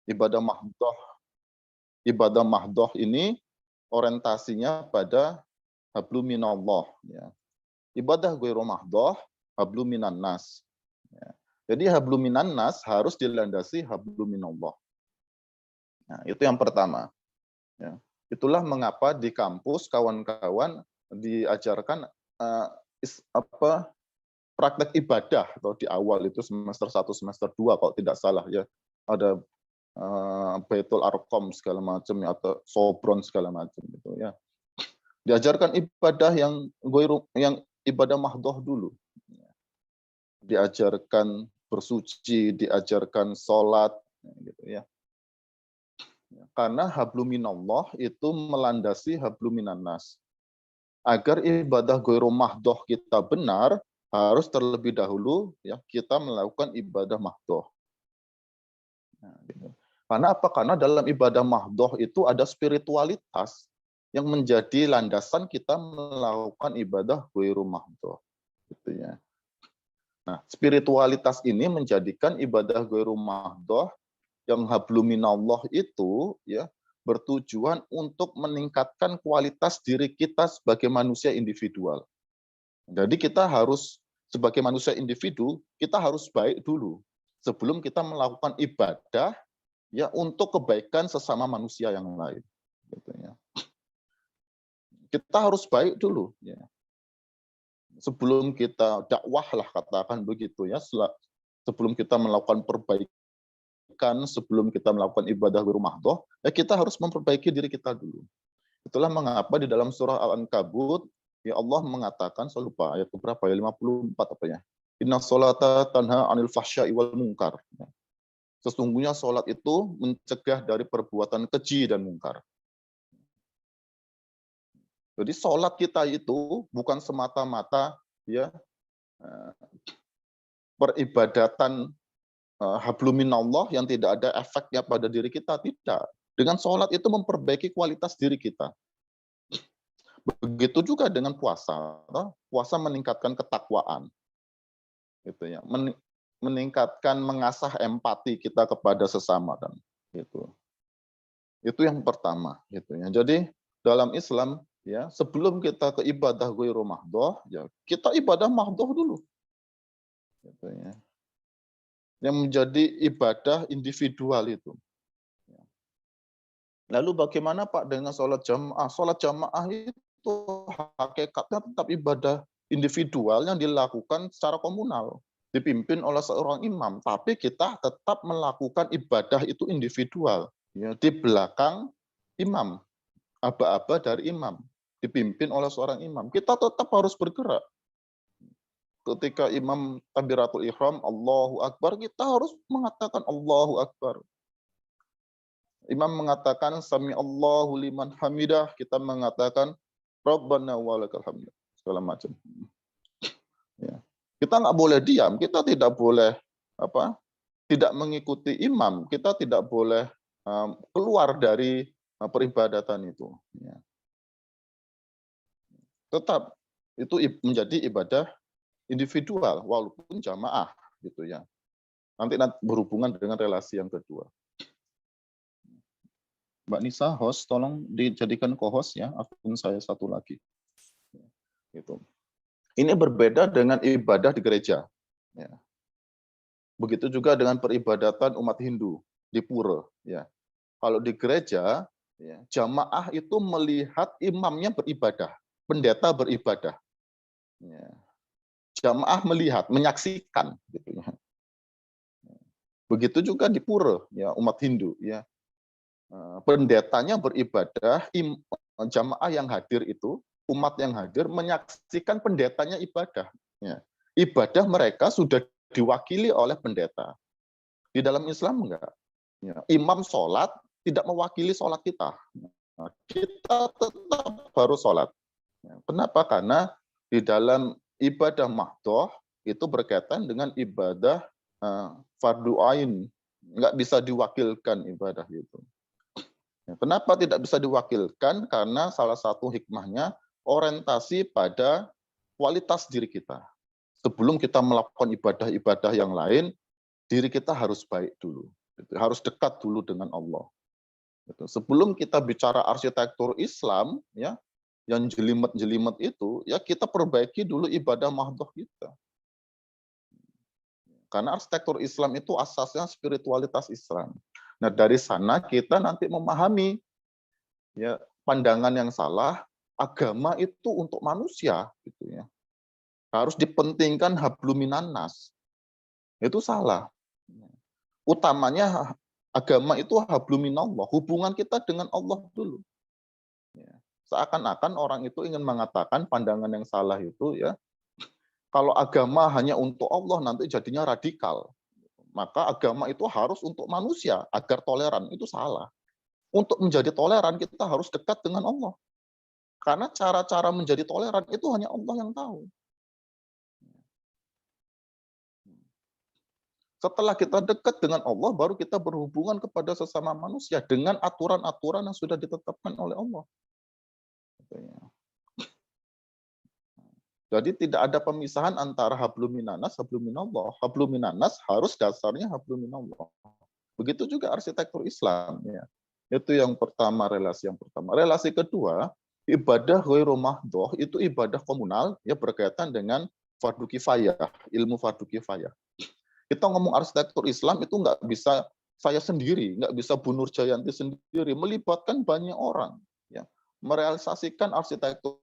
Ibadah mahdoh, ibadah mahdoh ini orientasinya pada hablum minallah. Ya. Ibadah ghairu mahdoh, hablum minan nas. Ya. Jadi hablum minan nas harus dilandasi hablum minallah. Nah, itu yang pertama. Ya. Itulah mengapa di kampus kawan-kawan diajarkan praktek ibadah atau di awal itu semester 1, semester 2 kalau tidak salah ya. Ada Baitul Arqam segala macam ya, atau Sobron segala macam gitu ya. Diajarkan ibadah yang ibadah mahdoh dulu. Diajarkan bersuci, diajarkan sholat gitu ya. Karena hablum minallah itu melandasi hablum minan nas. Agar ibadah ghairu mahdoh kita benar, harus terlebih dahulu ya kita melakukan ibadah mahdoh. Nah, gitu. Karena apa? Karena dalam ibadah mahdoh itu ada spiritualitas yang menjadi landasan kita melakukan ibadah ghairu mahdoh. Gitu ya. Nah, spiritualitas ini menjadikan ibadah ghairu mahdoh yang hablum minallah itu ya bertujuan untuk meningkatkan kualitas diri kita sebagai manusia individual. Jadi kita harus sebagai manusia individu, kita harus baik dulu sebelum kita melakukan ibadah ya untuk kebaikan sesama manusia yang lain. Gitu ya. Kita harus baik dulu ya. Sebelum kita dakwah lah katakan begitu ya, sebelum kita melakukan perbaikan, sebelum kita melakukan ibadah ghairu mahdoh, ya kita harus memperbaiki diri kita dulu. Itulah mengapa di dalam surah Al-Ankabut ya Allah mengatakan, saya lupa ayat berapa ya, 54 apa ya. Inna sholata tanha 'anil fahsya'i wal munkar. Sesungguhnya sholat itu mencegah dari perbuatan keji dan mungkar. Jadi sholat kita itu bukan semata-mata ya peribadatan hablum minallah yang tidak ada efeknya pada diri kita, tidak. Dengan sholat itu memperbaiki kualitas diri kita. Begitu juga dengan puasa. Puasa meningkatkan ketakwaan. Gitu ya. Meningkatkan, mengasah empati kita kepada sesama kan. Gitu. Itu yang pertama gitu ya. Jadi dalam Islam ya, sebelum kita ke ibadah ghairu mahdoh, ya kita ibadah mahdoh dulu. Gitu ya. Yang menjadi ibadah individual itu. Lalu bagaimana Pak dengan sholat jamaah? Sholat jamaah itu hakikatnya tetap ibadah individual yang dilakukan secara komunal, dipimpin oleh seorang imam. Tapi kita tetap melakukan ibadah itu individual, ya, di belakang imam, aba-aba dari imam, dipimpin oleh seorang imam. Kita tetap harus bergerak. Ketika imam takbiratul ihram, Allahu Akbar, kita harus mengatakan Allahu Akbar. Imam mengatakan sami Allahu liman hamidah, kita mengatakan Rabbana walakal hamd, segala macam. Ya. Kita nggak boleh diam, kita tidak boleh tidak mengikuti imam, kita tidak boleh keluar dari peribadatan itu. Ya. Tetap itu menjadi ibadah individual walaupun jamaah gitu ya. Nanti berhubungan dengan relasi yang kedua. Mbak Nisa, host, tolong dijadikan co-host ya, akun saya satu lagi. Gitu. Ini berbeda dengan ibadah di gereja. Ya. Begitu juga dengan peribadatan umat Hindu di pura. Ya. Kalau di gereja, ya, jamaah itu melihat imamnya beribadah, pendeta beribadah. Ya. Jamaah melihat, menyaksikan. Gitu. Begitu juga di pura, ya, umat Hindu. Ya. Pendetanya beribadah, jamaah yang hadir itu, umat yang hadir menyaksikan pendetanya ibadah. Ya. Ibadah mereka sudah diwakili oleh pendeta. Di dalam Islam enggak. Ya. Imam sholat tidak mewakili sholat kita. Nah, kita tetap harus sholat. Ya. Kenapa? Karena di dalam ibadah mahdoh itu berkaitan dengan ibadah fardu ain. Enggak bisa diwakilkan ibadah itu. Kenapa tidak bisa diwakilkan? Karena salah satu hikmahnya orientasi pada kualitas diri kita. Sebelum kita melakukan ibadah-ibadah yang lain, diri kita harus baik dulu. Harus dekat dulu dengan Allah. Sebelum kita bicara arsitektur Islam, ya, yang jelimet-jelimet itu, ya kita perbaiki dulu ibadah mahdoh kita. Karena arsitektur Islam itu asasnya spiritualitas Islam. Nah, dari sana kita nanti memahami ya pandangan yang salah, agama itu untuk manusia gitu ya. Harus dipentingkan habluminan nas. Itu salah. Utamanya agama itu habluminallah, hubungan kita dengan Allah dulu. Ya. Seakan-akan orang itu ingin mengatakan pandangan yang salah itu ya, kalau agama hanya untuk Allah nanti jadinya radikal. Maka agama itu harus untuk manusia agar toleran, itu salah. Untuk menjadi toleran kita harus dekat dengan Allah. Karena cara-cara menjadi toleran itu hanya Allah yang tahu. Setelah kita dekat dengan Allah, baru kita berhubungan kepada sesama manusia dengan aturan-aturan yang sudah ditetapkan oleh Allah. Jadi tidak ada pemisahan antara habluminanas, habluminallah. Habluminanas harus dasarnya habluminallah. Begitu juga arsitektur Islam. Ya. Itu yang pertama, relasi yang pertama. Relasi kedua, ibadah ghairu mahdoh itu ibadah komunal, ya berkaitan dengan fardu kifayah, ilmu fardu kifayah. Kita ngomong arsitektur Islam itu nggak bisa saya sendiri, nggak bisa Bu Nur Jayanti sendiri, melibatkan banyak orang. Ya. Merealisasikan arsitektur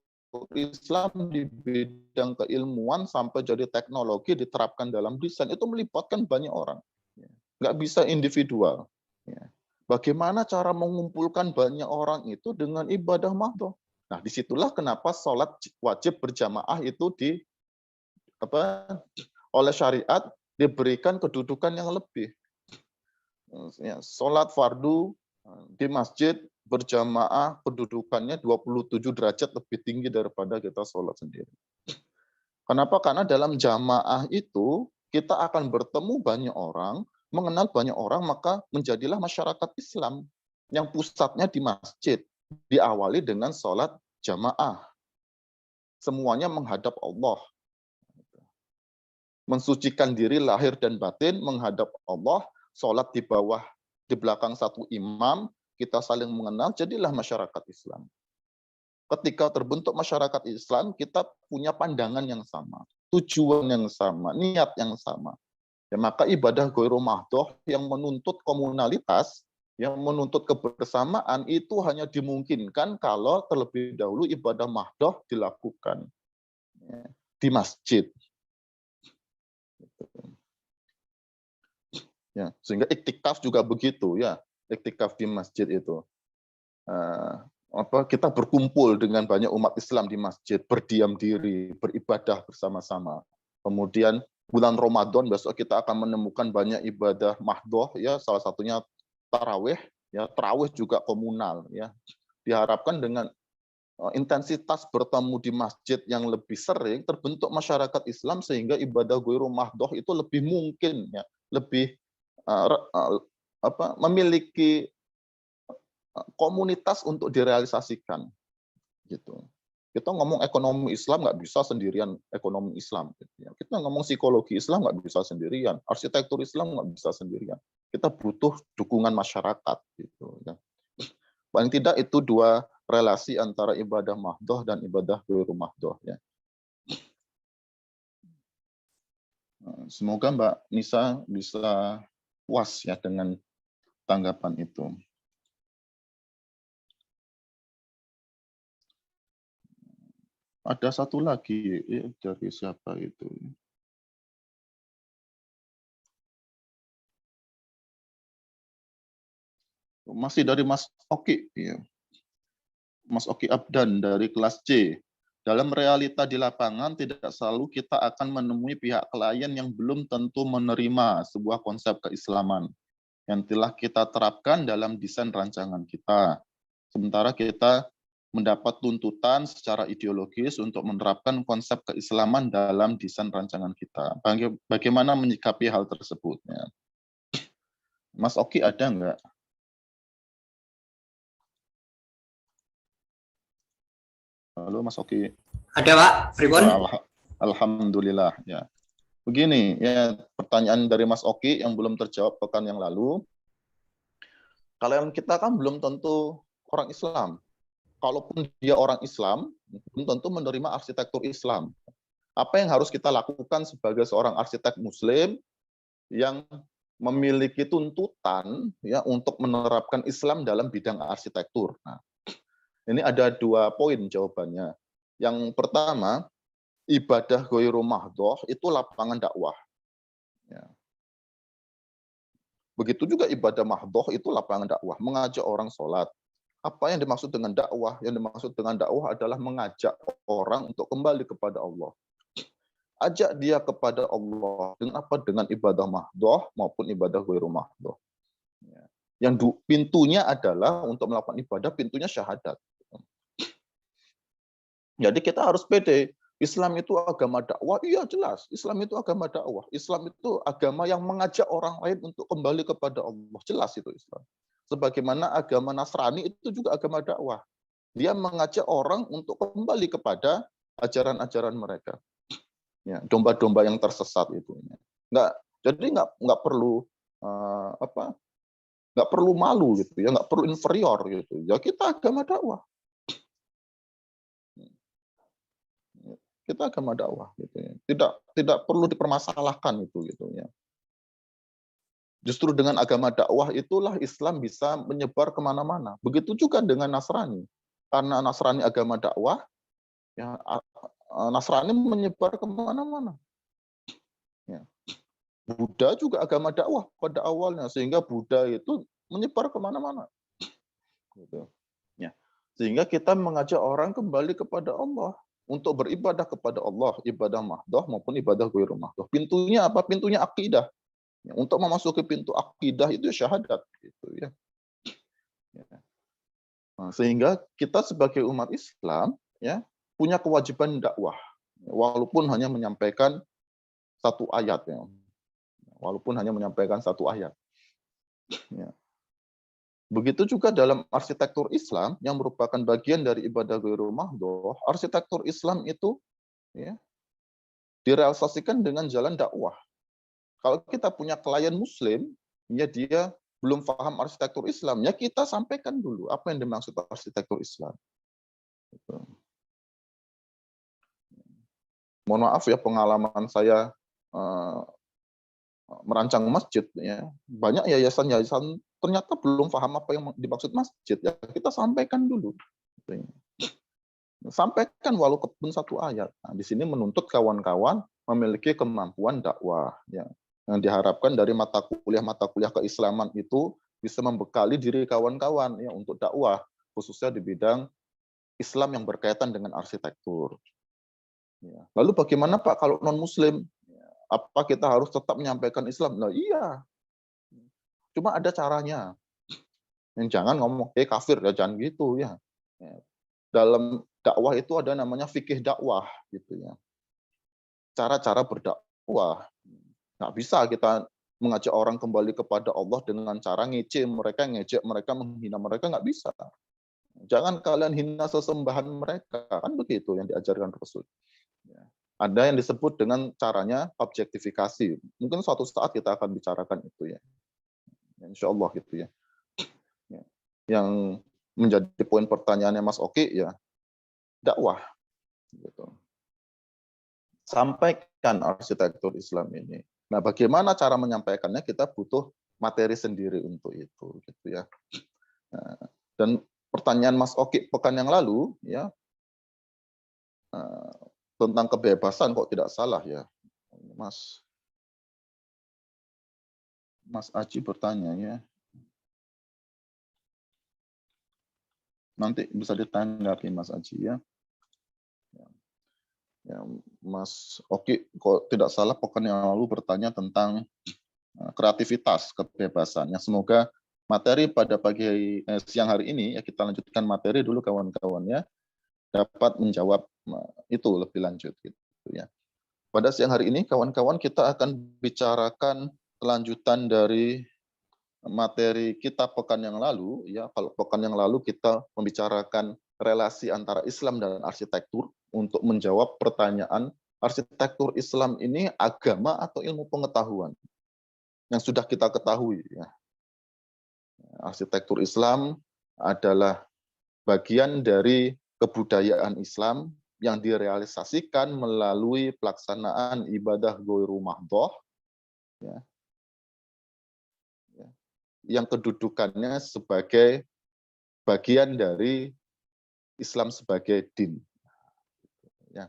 Islam di bidang keilmuan sampai jadi teknologi diterapkan dalam desain itu melibatkan banyak orang, nggak bisa individual. Bagaimana cara mengumpulkan banyak orang itu dengan ibadah mahdoh? Nah, disitulah kenapa sholat wajib berjamaah itu oleh syariat diberikan kedudukan yang lebih. Sholat fardu di masjid berjamaah kedudukannya 27 derajat lebih tinggi daripada kita sholat sendiri. Kenapa? Karena dalam jamaah itu kita akan bertemu banyak orang, mengenal banyak orang, maka menjadilah masyarakat Islam yang pusatnya di masjid. Diawali dengan sholat jamaah. Semuanya menghadap Allah. Mensucikan diri lahir dan batin menghadap Allah, sholat di belakang satu imam, kita saling mengenal, jadilah masyarakat Islam. Ketika terbentuk masyarakat Islam, kita punya pandangan yang sama, tujuan yang sama, niat yang sama. Ya, maka ibadah ghairu mahdoh yang menuntut komunalitas, yang menuntut kebersamaan, itu hanya dimungkinkan kalau terlebih dahulu ibadah mahdoh dilakukan ya, di masjid. Ya, sehingga iktikaf juga begitu ya. Iktikaf di masjid itu kita berkumpul dengan banyak umat Islam di masjid, berdiam diri, beribadah bersama-sama. Kemudian bulan Ramadan besok kita akan menemukan banyak ibadah mahdoh ya, salah satunya tarawih ya, tarawih juga komunal ya. Diharapkan dengan intensitas bertemu di masjid yang lebih sering terbentuk masyarakat Islam sehingga ibadah ghairu mahdoh itu lebih mungkin ya, lebih memiliki komunitas untuk direalisasikan gitu. Kita ngomong ekonomi Islam nggak bisa sendirian ekonomi Islam. Kita ngomong psikologi Islam nggak bisa sendirian, arsitektur Islam nggak bisa sendirian. Kita butuh dukungan masyarakat gitu. Ya. Paling tidak itu dua relasi antara ibadah mahdoh dan ibadah ghairu mahdoh. Ya. Semoga Mbak Nisa bisa puas ya dengan tanggapan itu. Ada satu lagi dari siapa itu? Masih dari Mas Oki, ya. Mas Oki Abdan dari kelas C. Dalam realita di lapangan tidak selalu kita akan menemui pihak klien yang belum tentu menerima sebuah konsep keislaman yang telah kita terapkan dalam desain rancangan kita. Sementara kita mendapat tuntutan secara ideologis untuk menerapkan konsep keislaman dalam desain rancangan kita. Bagaimana menyikapi hal tersebut? Mas Oki ada nggak? Halo Mas Oki. Ada Pak, Pribon. Alhamdulillah ya. Begini ya, pertanyaan dari Mas Oki yang belum terjawab pekan yang lalu. Kalian kita kan belum tentu orang Islam. Kalaupun dia orang Islam, belum tentu menerima arsitektur Islam. Apa yang harus kita lakukan sebagai seorang arsitek Muslim yang memiliki tuntutan ya untuk menerapkan Islam dalam bidang arsitektur? Nah, ini ada 2 poin jawabannya. Yang pertama, ibadah ghairu mahdhoh itu lapangan dakwah. Ya. Begitu juga ibadah mahdhoh itu lapangan dakwah, mengajak orang sholat. Apa yang dimaksud dengan dakwah? Yang dimaksud dengan dakwah adalah mengajak orang untuk kembali kepada Allah. Ajak dia kepada Allah dengan apa? Dengan ibadah mahdhoh maupun ibadah ghairu mahdhoh. Ya. Yang pintunya adalah untuk melakukan ibadah, pintunya syahadat. Jadi kita harus pede. Islam itu agama dakwah, iya jelas. Islam itu agama dakwah. Islam itu agama yang mengajak orang lain untuk kembali kepada Allah. Jelas itu Islam. Sebagaimana agama Nasrani itu juga agama dakwah. Dia mengajak orang untuk kembali kepada ajaran-ajaran mereka. Ya, domba-domba yang tersesat itu. Jadi nggak perlu nggak perlu malu gitu ya, nggak perlu inferior gitu. Ya kita agama dakwah. Kita agama dakwah gitu ya. Tidak perlu dipermasalahkan itu gitu ya. Justru dengan agama dakwah itulah Islam bisa menyebar kemana-mana. Begitu juga dengan Nasrani. Karena Nasrani agama dakwah, ya Nasrani menyebar kemana-mana. Ya. Buddha juga agama dakwah pada awalnya, sehingga Buddha itu menyebar kemana-mana. Gitu. Ya. Sehingga kita mengajak orang kembali kepada Allah. Untuk beribadah kepada Allah, ibadah mahdhoh maupun ibadah ghairu mahdhoh. Pintunya apa? Pintunya akidah. Ya, untuk memasuki pintu akidah itu syahadat gitu ya. Nah, sehingga kita sebagai umat Islam ya punya kewajiban dakwah walaupun hanya menyampaikan 1 ayat ya. Walaupun hanya menyampaikan 1 ayat. Ya. Begitu juga dalam arsitektur Islam yang merupakan bagian dari ibadah ghairu mahdhoh, arsitektur Islam itu ya, direalisasikan dengan jalan dakwah. Kalau kita punya klien Muslim, ya dia belum paham arsitektur Islam, ya kita sampaikan dulu apa yang dimaksud arsitektur Islam. Gitu. Mohon maaf ya pengalaman saya merancang masjid, ya banyak yayasan-yayasan ternyata belum paham apa yang dimaksud masjid. Ya kita sampaikan dulu. Gitu. Sampaikan walaupun 1 ayat. Nah, di sini menuntut kawan-kawan memiliki kemampuan dakwah. Ya. Yang diharapkan dari mata kuliah keislaman itu bisa membekali diri kawan-kawan ya untuk dakwah, khususnya di bidang Islam yang berkaitan dengan arsitektur. Ya. Lalu bagaimana Pak kalau non-Muslim? Apa kita harus tetap menyampaikan Islam? Nah iya, cuma ada caranya. Yang jangan ngomong, kafir, ya jangan gitu ya. Dalam dakwah itu ada namanya fikih dakwah gitu ya. Cara-cara berdakwah. Nggak bisa kita mengajak orang kembali kepada Allah dengan cara ngejek mereka, menghina mereka, nggak bisa. Jangan kalian hina sesembahan mereka, kan begitu yang diajarkan Rasul. Ada yang disebut dengan caranya objektifikasi. Mungkin suatu saat kita akan bicarakan itu ya. Insya Allah gitu ya. Yang menjadi poin pertanyaannya Mas Oki ya, dakwah. Gitu. Sampaikan arsitektur Islam ini. Nah, bagaimana cara menyampaikannya? Kita butuh materi sendiri untuk itu, gitu ya. Nah, dan pertanyaan Mas Oki pekan yang lalu ya tentang kebebasan kok tidak salah ya, Mas Aji bertanya ya. Nanti bisa ditanggapi Mas Aji ya. Ya, Mas Oki kok tidak salah pekan yang lalu bertanya tentang kreativitas, kebebasan. Ya, semoga materi pada siang hari ini ya kita lanjutkan materi dulu kawan-kawannya dapat menjawab itu lebih lanjut gitu ya. Pada siang hari ini kawan-kawan kita akan bicarakan kelanjutan dari materi kita pekan yang lalu ya. Kalau pekan yang lalu kita membicarakan relasi antara Islam dan arsitektur untuk menjawab pertanyaan arsitektur Islam ini agama atau ilmu pengetahuan yang sudah kita ketahui ya. Arsitektur Islam adalah bagian dari kebudayaan Islam yang direalisasikan melalui pelaksanaan ibadah ghairu mahdhoh, ya, yang kedudukannya sebagai bagian dari Islam sebagai din. Ya.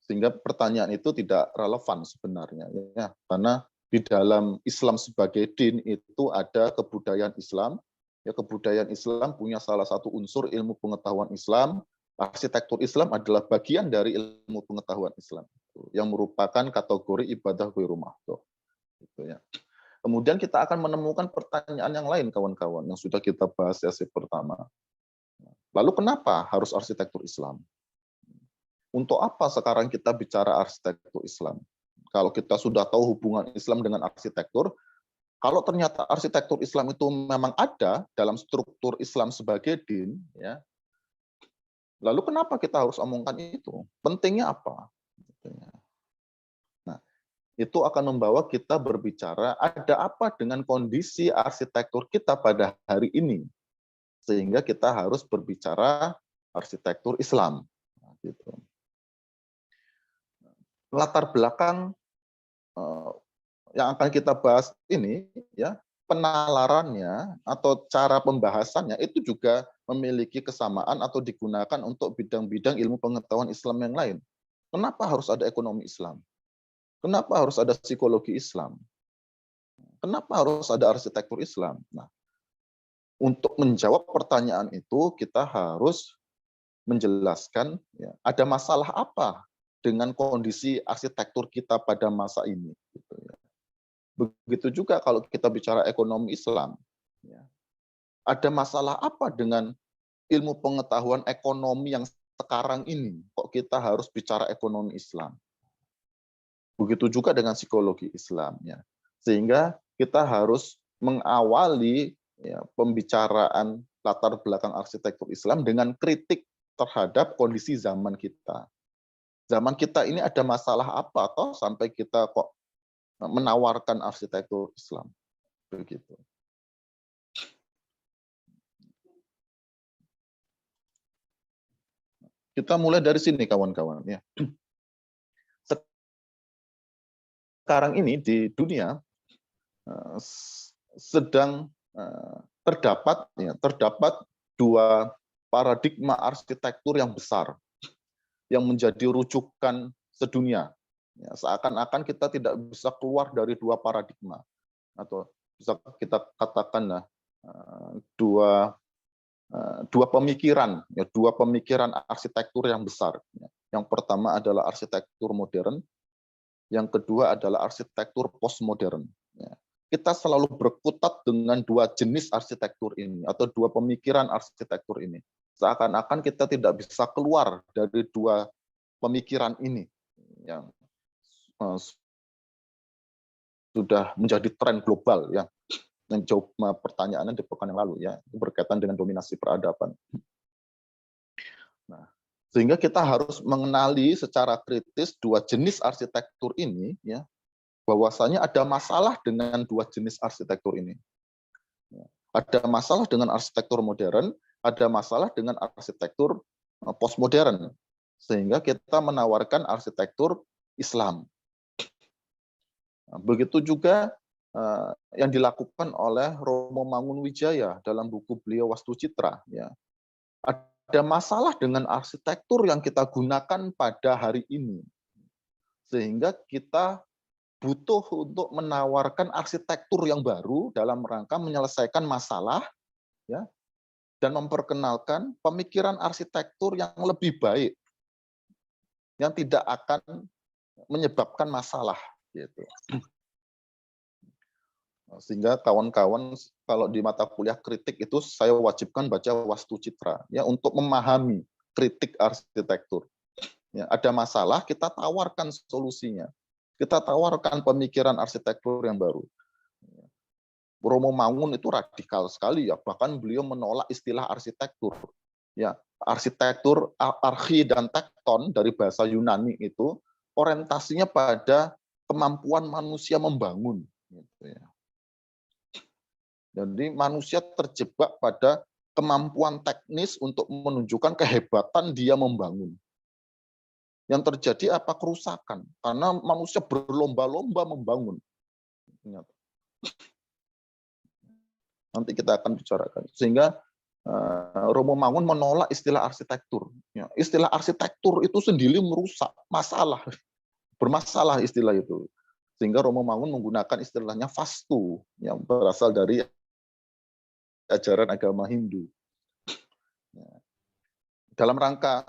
Sehingga pertanyaan itu tidak relevan sebenarnya, ya, karena di dalam Islam sebagai din itu ada kebudayaan Islam. Ya, kebudayaan Islam punya salah satu unsur ilmu pengetahuan Islam. Arsitektur Islam adalah bagian dari ilmu pengetahuan Islam yang merupakan kategori ibadah ghairu mahdhoh. Gitu ya. Kemudian kita akan menemukan pertanyaan yang lain, kawan-kawan, yang sudah kita bahas sesi pertama. Lalu kenapa harus arsitektur Islam? Untuk apa sekarang kita bicara arsitektur Islam? Kalau kita sudah tahu hubungan Islam dengan arsitektur, kalau ternyata arsitektur Islam itu memang ada dalam struktur Islam sebagai din, ya, lalu kenapa kita harus omongkan itu? Pentingnya apa? Nah, itu akan membawa kita berbicara ada apa dengan kondisi arsitektur kita pada hari ini, sehingga kita harus berbicara arsitektur Islam. Nah, gitu. Latar belakang yang akan kita bahas ini, ya, penalarannya atau cara pembahasannya itu juga memiliki kesamaan atau digunakan untuk bidang-bidang ilmu pengetahuan Islam yang lain. Kenapa harus ada ekonomi Islam? Kenapa harus ada psikologi Islam? Kenapa harus ada arsitektur Islam? Nah, untuk menjawab pertanyaan itu kita harus menjelaskan, ya, ada masalah apa dengan kondisi arsitektur kita pada masa ini. Gitu, ya. Begitu juga kalau kita bicara ekonomi Islam. Ya. Ada masalah apa dengan ilmu pengetahuan ekonomi yang sekarang ini? Kok kita harus bicara ekonomi Islam? Begitu juga dengan psikologi Islam. Ya. Sehingga kita harus mengawali, ya, pembicaraan latar belakang arsitektur Islam dengan kritik terhadap kondisi zaman kita. Zaman kita ini ada masalah apa toh sampai kita kok menawarkan arsitektur Islam, begitu. Kita mulai dari sini, kawan-kawan, ya. Sekarang ini di dunia sedang terdapat dua paradigma arsitektur yang besar yang menjadi rujukan sedunia. Ya, seakan-akan kita tidak bisa keluar dari dua paradigma, atau bisa kita katakan dua pemikiran, ya, dua pemikiran arsitektur yang besar. Yang pertama adalah arsitektur modern, yang kedua adalah arsitektur postmodern. Ya. Kita selalu berkutat dengan dua jenis arsitektur ini atau dua pemikiran arsitektur ini. Seakan-akan kita tidak bisa keluar dari dua pemikiran ini yang sudah menjadi tren global, ya. Yang jawab pertanyaannya di pekan yang lalu, ya, berkaitan dengan dominasi peradaban. Nah, sehingga kita harus mengenali secara kritis dua jenis arsitektur ini, ya, bahwasanya ada masalah dengan dua jenis arsitektur ini. Ada masalah dengan arsitektur modern, ada masalah dengan arsitektur postmodern, sehingga kita menawarkan arsitektur Islam. Nah, begitu juga yang dilakukan oleh Romo Mangunwijaya dalam buku beliau Wastu Citra. Ya. Ada masalah dengan arsitektur yang kita gunakan pada hari ini, sehingga kita butuh untuk menawarkan arsitektur yang baru dalam rangka menyelesaikan masalah, ya, dan memperkenalkan pemikiran arsitektur yang lebih baik, yang tidak akan menyebabkan masalah, gitu. Sehingga kawan-kawan kalau di mata kuliah kritik itu saya wajibkan baca Wastu Citra, ya, untuk memahami kritik arsitektur. Ya, ada masalah, kita tawarkan solusinya. Kita tawarkan pemikiran arsitektur yang baru. Romo Mangun itu radikal sekali, ya, bahkan beliau menolak istilah arsitektur. Ya, arsitektur, archi dan tekton dari bahasa Yunani itu orientasinya pada kemampuan manusia membangun. Gitu ya. Jadi manusia terjebak pada kemampuan teknis untuk menunjukkan kehebatan dia membangun. Yang terjadi apa? Kerusakan. Karena manusia berlomba-lomba membangun. Nanti kita akan bicarakan. Sehingga Romo Mangun menolak istilah arsitektur. Ya, istilah arsitektur itu sendiri merusak, masalah. Bermasalah istilah itu. Sehingga Romo Mangun menggunakan istilahnya vastu, yang berasal dari ajaran agama Hindu. Dalam rangka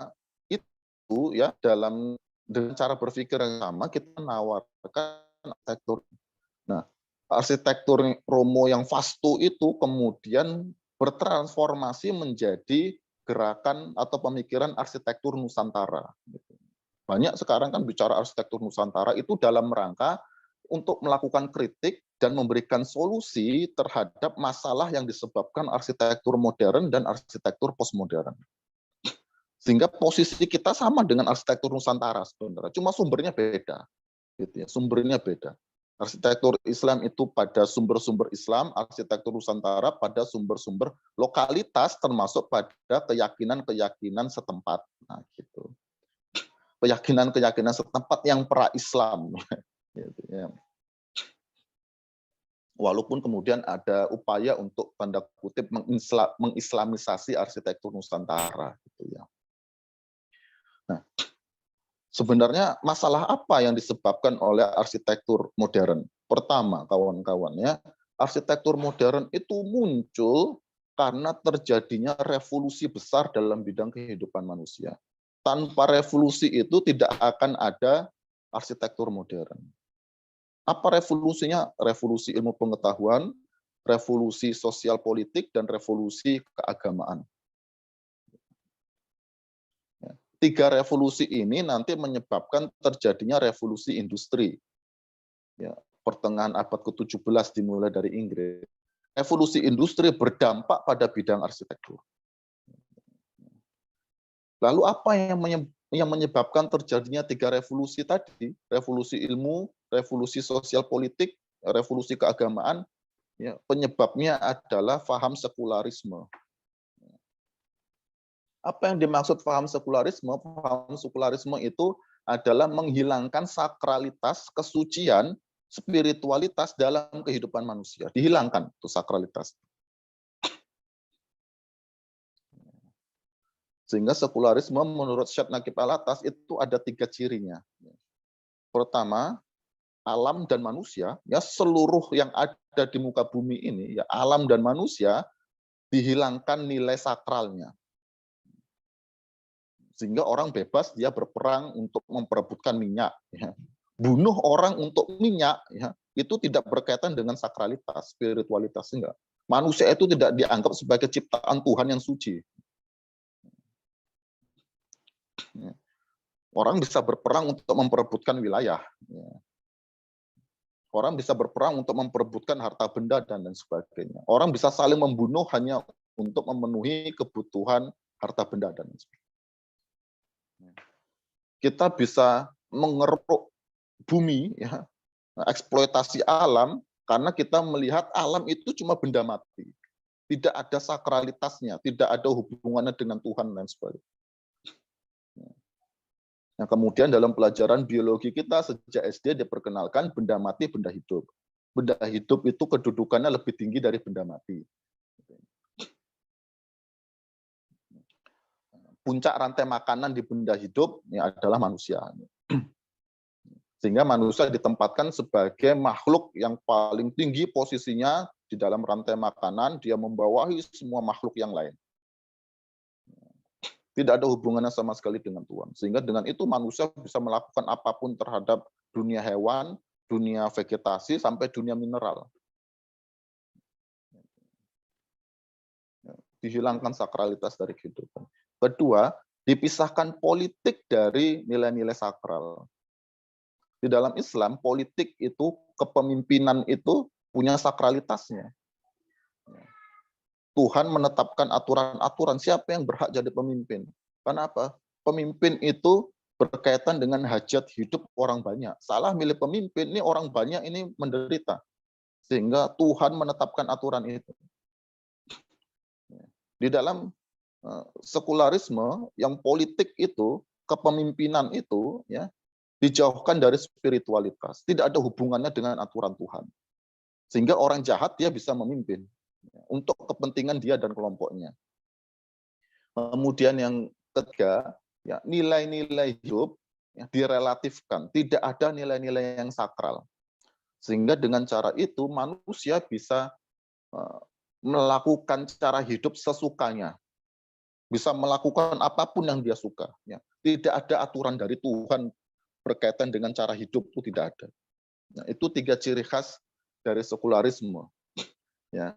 itu, ya, dengan cara berpikir yang sama, kita menawarkan arsitektur. Nah, arsitektur Romo yang vastu itu kemudian bertransformasi menjadi gerakan atau pemikiran arsitektur Nusantara. Banyak sekarang kan bicara arsitektur Nusantara itu dalam rangka untuk melakukan kritik dan memberikan solusi terhadap masalah yang disebabkan arsitektur modern dan arsitektur postmodern. Sehingga posisi kita sama dengan arsitektur Nusantara sebenarnya, cuma sumbernya beda. Gitu ya, sumbernya beda. Arsitektur Islam itu pada sumber-sumber Islam, arsitektur Nusantara pada sumber-sumber lokalitas, termasuk pada keyakinan-keyakinan setempat. Nah, gitu. Keyakinan-keyakinan setempat yang pra-Islam. Gitu ya. Walaupun kemudian ada upaya untuk tanda kutip mengislamisasi arsitektur Nusantara. Gitu ya. Nah, sebenarnya masalah apa yang disebabkan oleh arsitektur modern? Pertama, kawan-kawannya, arsitektur modern itu muncul karena terjadinya revolusi besar dalam bidang kehidupan manusia. Tanpa revolusi itu tidak akan ada arsitektur modern. Apa revolusinya? Revolusi ilmu pengetahuan, revolusi sosial politik, dan revolusi keagamaan. Tiga revolusi ini nanti menyebabkan terjadinya revolusi industri. Ya, pertengahan abad ke-17 dimulai dari Inggris. Revolusi industri berdampak pada bidang arsitektur. Lalu apa yang menyebabkan terjadinya tiga revolusi tadi? Revolusi ilmu, revolusi sosial politik, revolusi keagamaan. Ya, penyebabnya adalah paham sekularisme. Apa yang dimaksud paham sekularisme? Paham sekularisme itu adalah menghilangkan sakralitas, kesucian, spiritualitas dalam kehidupan manusia. Dihilangkan itu sakralitas. Sehingga sekularisme menurut Syed Naqib Al-Atas itu ada tiga cirinya. Pertama, alam dan manusia, ya seluruh yang ada di muka bumi ini, ya alam dan manusia dihilangkan nilai sakralnya. Sehingga orang bebas dia berperang untuk memperebutkan minyak. Ya. Bunuh orang untuk minyak, ya, itu tidak berkaitan dengan sakralitas, spiritualitas, enggak. Manusia itu tidak dianggap sebagai ciptaan Tuhan yang suci. Ya. Orang bisa berperang untuk memperebutkan wilayah. Ya. Orang bisa berperang untuk memperebutkan harta benda dan lain sebagainya. Orang bisa saling membunuh hanya untuk memenuhi kebutuhan harta benda dan lain sebagainya. Kita bisa mengeruk bumi, ya, eksploitasi alam, karena kita melihat alam itu cuma benda mati. Tidak ada sakralitasnya, tidak ada hubungannya dengan Tuhan dan sebagainya. Nah, kemudian dalam pelajaran biologi kita sejak SD diperkenalkan benda mati, benda hidup. Benda hidup itu kedudukannya lebih tinggi dari benda mati. Puncak rantai makanan di benda hidup ya adalah manusia. Sehingga manusia ditempatkan sebagai makhluk yang paling tinggi posisinya di dalam rantai makanan, dia membawahi semua makhluk yang lain. Tidak ada hubungannya sama sekali dengan Tuhan. Sehingga dengan itu manusia bisa melakukan apapun terhadap dunia hewan, dunia vegetasi, sampai dunia mineral. Dihilangkan sakralitas dari kehidupan. Kedua, dipisahkan politik dari nilai-nilai sakral. Di dalam Islam, politik itu, kepemimpinan itu punya sakralitasnya. Tuhan menetapkan aturan-aturan siapa yang berhak jadi pemimpin. Kenapa? Pemimpin itu berkaitan dengan hajat hidup orang banyak. Salah milih pemimpin, ini orang banyak ini menderita. Sehingga Tuhan menetapkan aturan itu. Di dalam sekularisme, yang politik itu, kepemimpinan itu, ya, dijauhkan dari spiritualitas. Tidak ada hubungannya dengan aturan Tuhan. Sehingga orang jahat dia bisa memimpin untuk kepentingan dia dan kelompoknya. Kemudian yang ketiga, ya, nilai-nilai hidup ya, direlatifkan. Tidak ada nilai-nilai yang sakral. Sehingga dengan cara itu manusia bisa melakukan cara hidup sesukanya. Bisa melakukan apapun yang dia suka. Ya. Tidak ada aturan dari Tuhan berkaitan dengan cara hidup, itu tidak ada. Nah, itu 3 ciri khas dari sekularisme. Ya.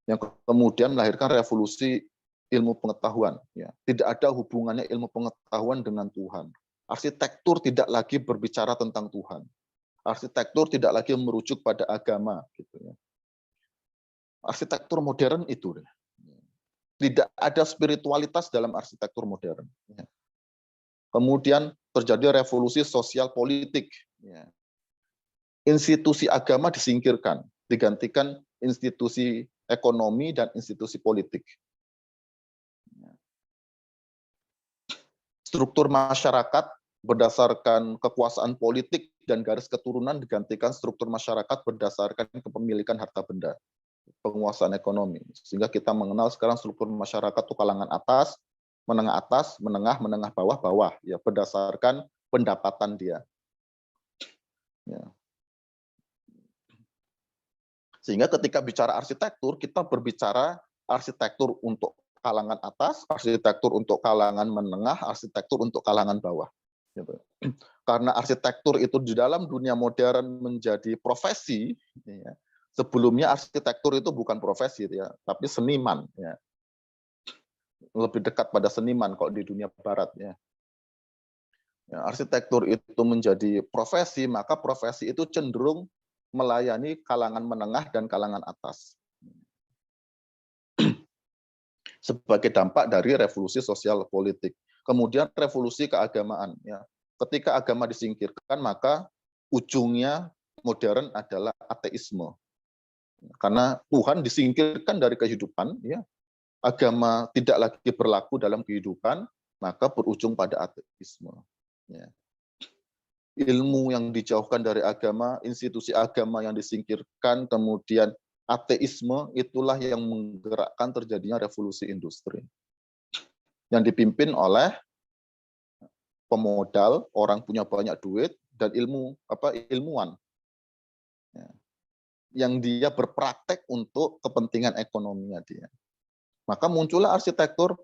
Yang kemudian melahirkan revolusi ilmu pengetahuan. Ya. Tidak ada hubungannya ilmu pengetahuan dengan Tuhan. Arsitektur tidak lagi berbicara tentang Tuhan. Arsitektur tidak lagi merujuk pada agama. Gitu ya. Arsitektur modern itu. Tidak ada spiritualitas dalam arsitektur modern. Ya. Kemudian terjadi revolusi sosial politik. Ya. Institusi agama disingkirkan, digantikan institusi ekonomi dan institusi politik. Struktur masyarakat berdasarkan kekuasaan politik dan garis keturunan digantikan struktur masyarakat berdasarkan kepemilikan harta benda, penguasaan ekonomi. Sehingga kita mengenal sekarang struktur masyarakat itu kalangan atas, menengah, menengah bawah, bawah, ya berdasarkan pendapatan dia. Ya. Sehingga ketika bicara arsitektur, kita berbicara arsitektur untuk kalangan atas, arsitektur untuk kalangan menengah, arsitektur untuk kalangan bawah. Gitu. Karena arsitektur itu di dalam dunia modern menjadi profesi, ya, sebelumnya arsitektur itu bukan profesi, ya, tapi seniman. Ya. Lebih dekat pada seniman kalau di dunia barat. Ya. Ya, arsitektur itu menjadi profesi, maka profesi itu cenderung melayani kalangan menengah dan kalangan atas. Sebagai dampak dari revolusi sosial politik. Kemudian revolusi keagamaan. Ya. Ketika agama disingkirkan, maka ujungnya modern adalah ateisme. Karena Tuhan disingkirkan dari kehidupan, ya, agama tidak lagi berlaku dalam kehidupan, maka berujung pada ateisme. Ya. Ilmu yang dijauhkan dari agama, institusi agama yang disingkirkan, kemudian ateisme, itulah yang menggerakkan terjadinya revolusi industri. Yang dipimpin oleh pemodal, orang punya banyak duit, dan ilmuwan. Ya. Yang dia berpraktek untuk kepentingan ekonominya dia. Maka muncullah arsitektur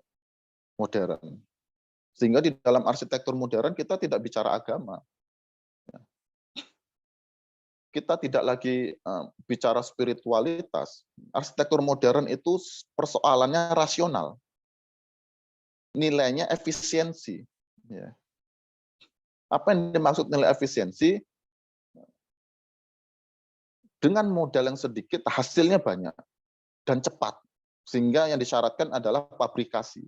modern. Sehingga di dalam arsitektur modern kita tidak bicara agama. Kita tidak lagi bicara spiritualitas. Arsitektur modern itu persoalannya rasional. Nilainya efisiensi. Ya. Apa yang dimaksud nilai efisiensi? Dengan modal yang sedikit, hasilnya banyak dan cepat. Sehingga yang disyaratkan adalah pabrikasi.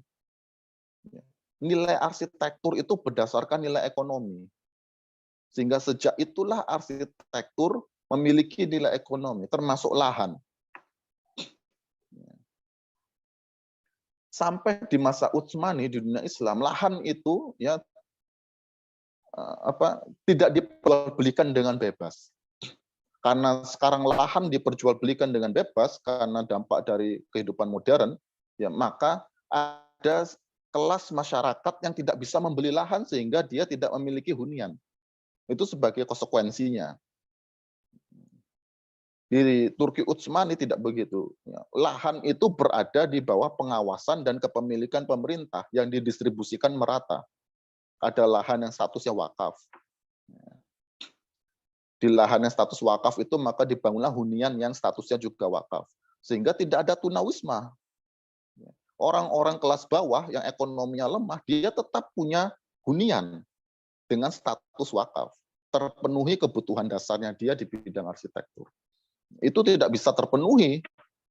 Ya. Nilai arsitektur itu berdasarkan nilai ekonomi. Sehingga sejak itulah arsitektur memiliki nilai ekonomi, termasuk lahan. Sampai di masa Utsmani di dunia Islam, lahan itu ya tidak diperjualbelikan dengan bebas. Karena sekarang lahan diperjualbelikan dengan bebas karena dampak dari kehidupan modern, ya maka ada kelas masyarakat yang tidak bisa membeli lahan sehingga dia tidak memiliki hunian. Itu sebagai konsekuensinya. Di Turki Utsmani tidak begitu. Lahan itu berada di bawah pengawasan dan kepemilikan pemerintah yang didistribusikan merata. Ada lahan yang statusnya wakaf. Di lahan yang status wakaf itu maka dibangunlah hunian yang statusnya juga wakaf. Sehingga tidak ada tunawisma. Orang-orang kelas bawah yang ekonominya lemah, dia tetap punya hunian dengan status wakaf. Terpenuhi kebutuhan dasarnya dia di bidang arsitektur. Itu tidak bisa terpenuhi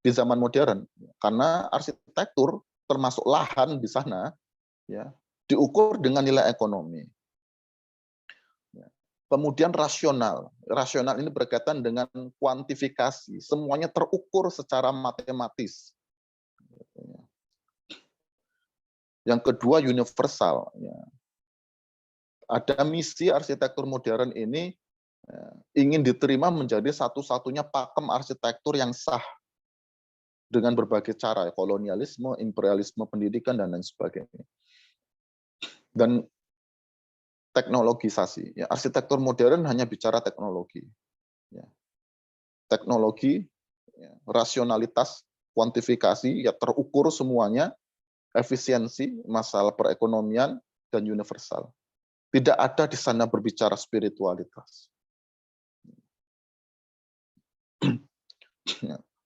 di zaman modern karena arsitektur termasuk lahan di sana ya diukur dengan nilai ekonomi. Kemudian rasional. Rasional ini berkaitan dengan kuantifikasi. Semuanya terukur secara matematis. Yang kedua universal. Ada misi arsitektur modern ini ingin diterima menjadi satu-satunya pakem arsitektur yang sah dengan berbagai cara, kolonialisme, imperialisme pendidikan, dan lain sebagainya. Dan teknologisasi. Arsitektur modern hanya bicara teknologi. Teknologi, rasionalitas, kuantifikasi, terukur semuanya, efisiensi, masalah perekonomian, dan universal. Tidak ada di sana berbicara spiritualitas.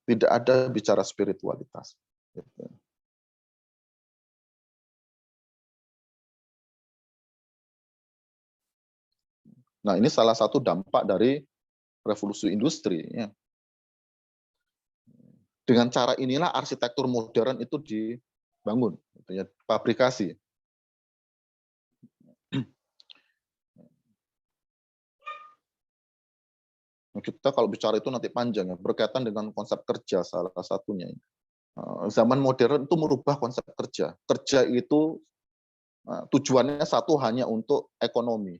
Tidak ada bicara spiritualitas. Nah, ini salah satu dampak dari revolusi industri. Dengan cara inilah arsitektur modern itu dibangun, pabrikasi. Kita kalau bicara itu nanti panjang, berkaitan dengan konsep kerja salah satunya. Zaman modern itu merubah konsep kerja. Kerja itu tujuannya satu, hanya untuk ekonomi.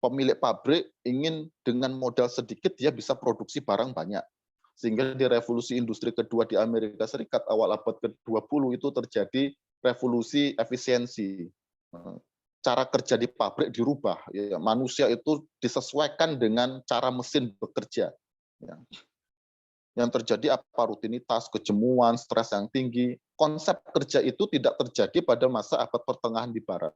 Pemilik pabrik ingin dengan modal sedikit dia bisa produksi barang banyak. Sehingga di revolusi industri kedua di Amerika Serikat awal abad ke-20 itu terjadi revolusi efisiensi. Cara kerja di pabrik dirubah, manusia itu disesuaikan dengan cara mesin bekerja. Yang terjadi apa? Rutinitas, kejemuan, stres yang tinggi. Konsep kerja itu tidak terjadi pada masa abad pertengahan di Barat.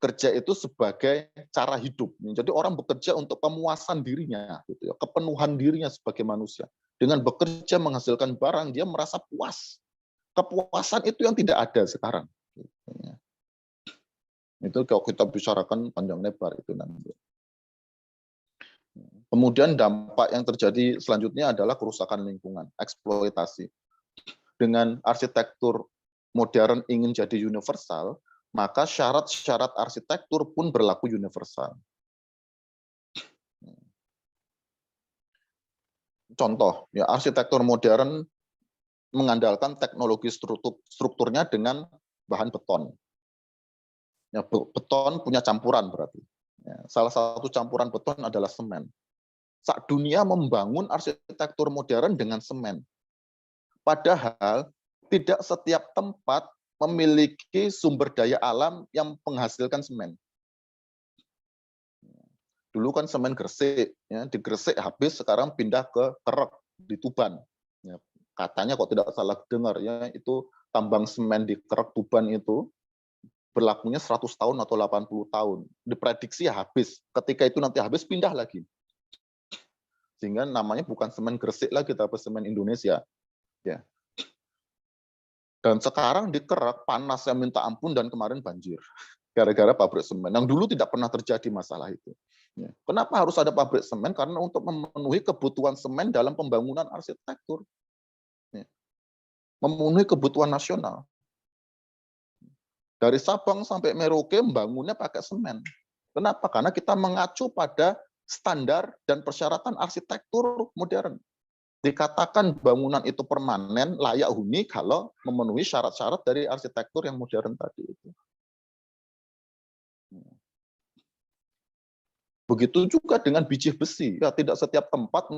Kerja itu sebagai cara hidup. Jadi orang bekerja untuk pemuasan dirinya, kepenuhan dirinya sebagai manusia. Dengan bekerja menghasilkan barang, dia merasa puas. Kepuasan itu yang tidak ada sekarang. Itu kalau kita bicarakan panjang lebar itu nanti. Kemudian dampak yang terjadi selanjutnya adalah kerusakan lingkungan, eksploitasi. Dengan arsitektur modern ingin jadi universal, maka syarat-syarat arsitektur pun berlaku universal. Contoh, arsitektur modern mengandalkan teknologi strukturnya dengan bahan beton. Beton punya campuran berarti. Salah satu campuran beton adalah semen. Saat dunia membangun arsitektur modern dengan semen. Padahal tidak setiap tempat memiliki sumber daya alam yang menghasilkan semen. Dulu kan semen Gresik, di Gresik habis, sekarang pindah ke Kerek di Tuban. Katanya kok tidak salah dengar, itu tambang semen di Kerek Tuban itu berlakunya 100 tahun atau 80 tahun. Diprediksi habis. Ketika itu nanti habis, pindah lagi. Sehingga namanya bukan semen Gresik lagi, tapi semen Indonesia. Dan sekarang di Kerek panasnya minta ampun dan kemarin banjir. Gara-gara pabrik semen. Yang dulu tidak pernah terjadi masalah itu. Kenapa harus ada pabrik semen? Karena untuk memenuhi kebutuhan semen dalam pembangunan arsitektur. Memenuhi kebutuhan nasional. Dari Sabang sampai Merauke membangunnya pakai semen. Kenapa? Karena kita mengacu pada standar dan persyaratan arsitektur modern. Dikatakan bangunan itu permanen, layak huni kalau memenuhi syarat-syarat dari arsitektur yang modern tadi itu. Begitu juga dengan biji besi. Tidak setiap tempat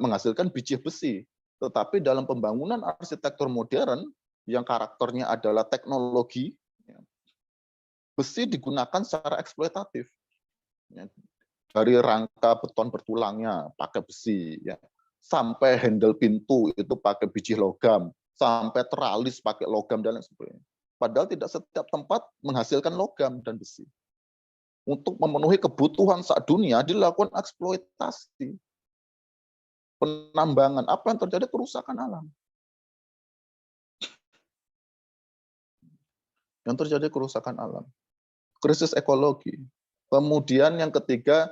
menghasilkan biji besi. Tetapi dalam pembangunan arsitektur modern, yang karakternya adalah teknologi, besi digunakan secara eksploitatif. Dari rangka beton bertulangnya pakai besi, sampai handle pintu itu pakai biji logam, sampai teralis pakai logam dan lain sebagainya. Padahal tidak setiap tempat menghasilkan logam dan besi. Untuk memenuhi kebutuhan saat dunia dilakukan eksploitasi, penambangan. Apa yang terjadi? Kerusakan alam. Yang terjadi kerusakan alam, krisis ekologi. Kemudian yang ketiga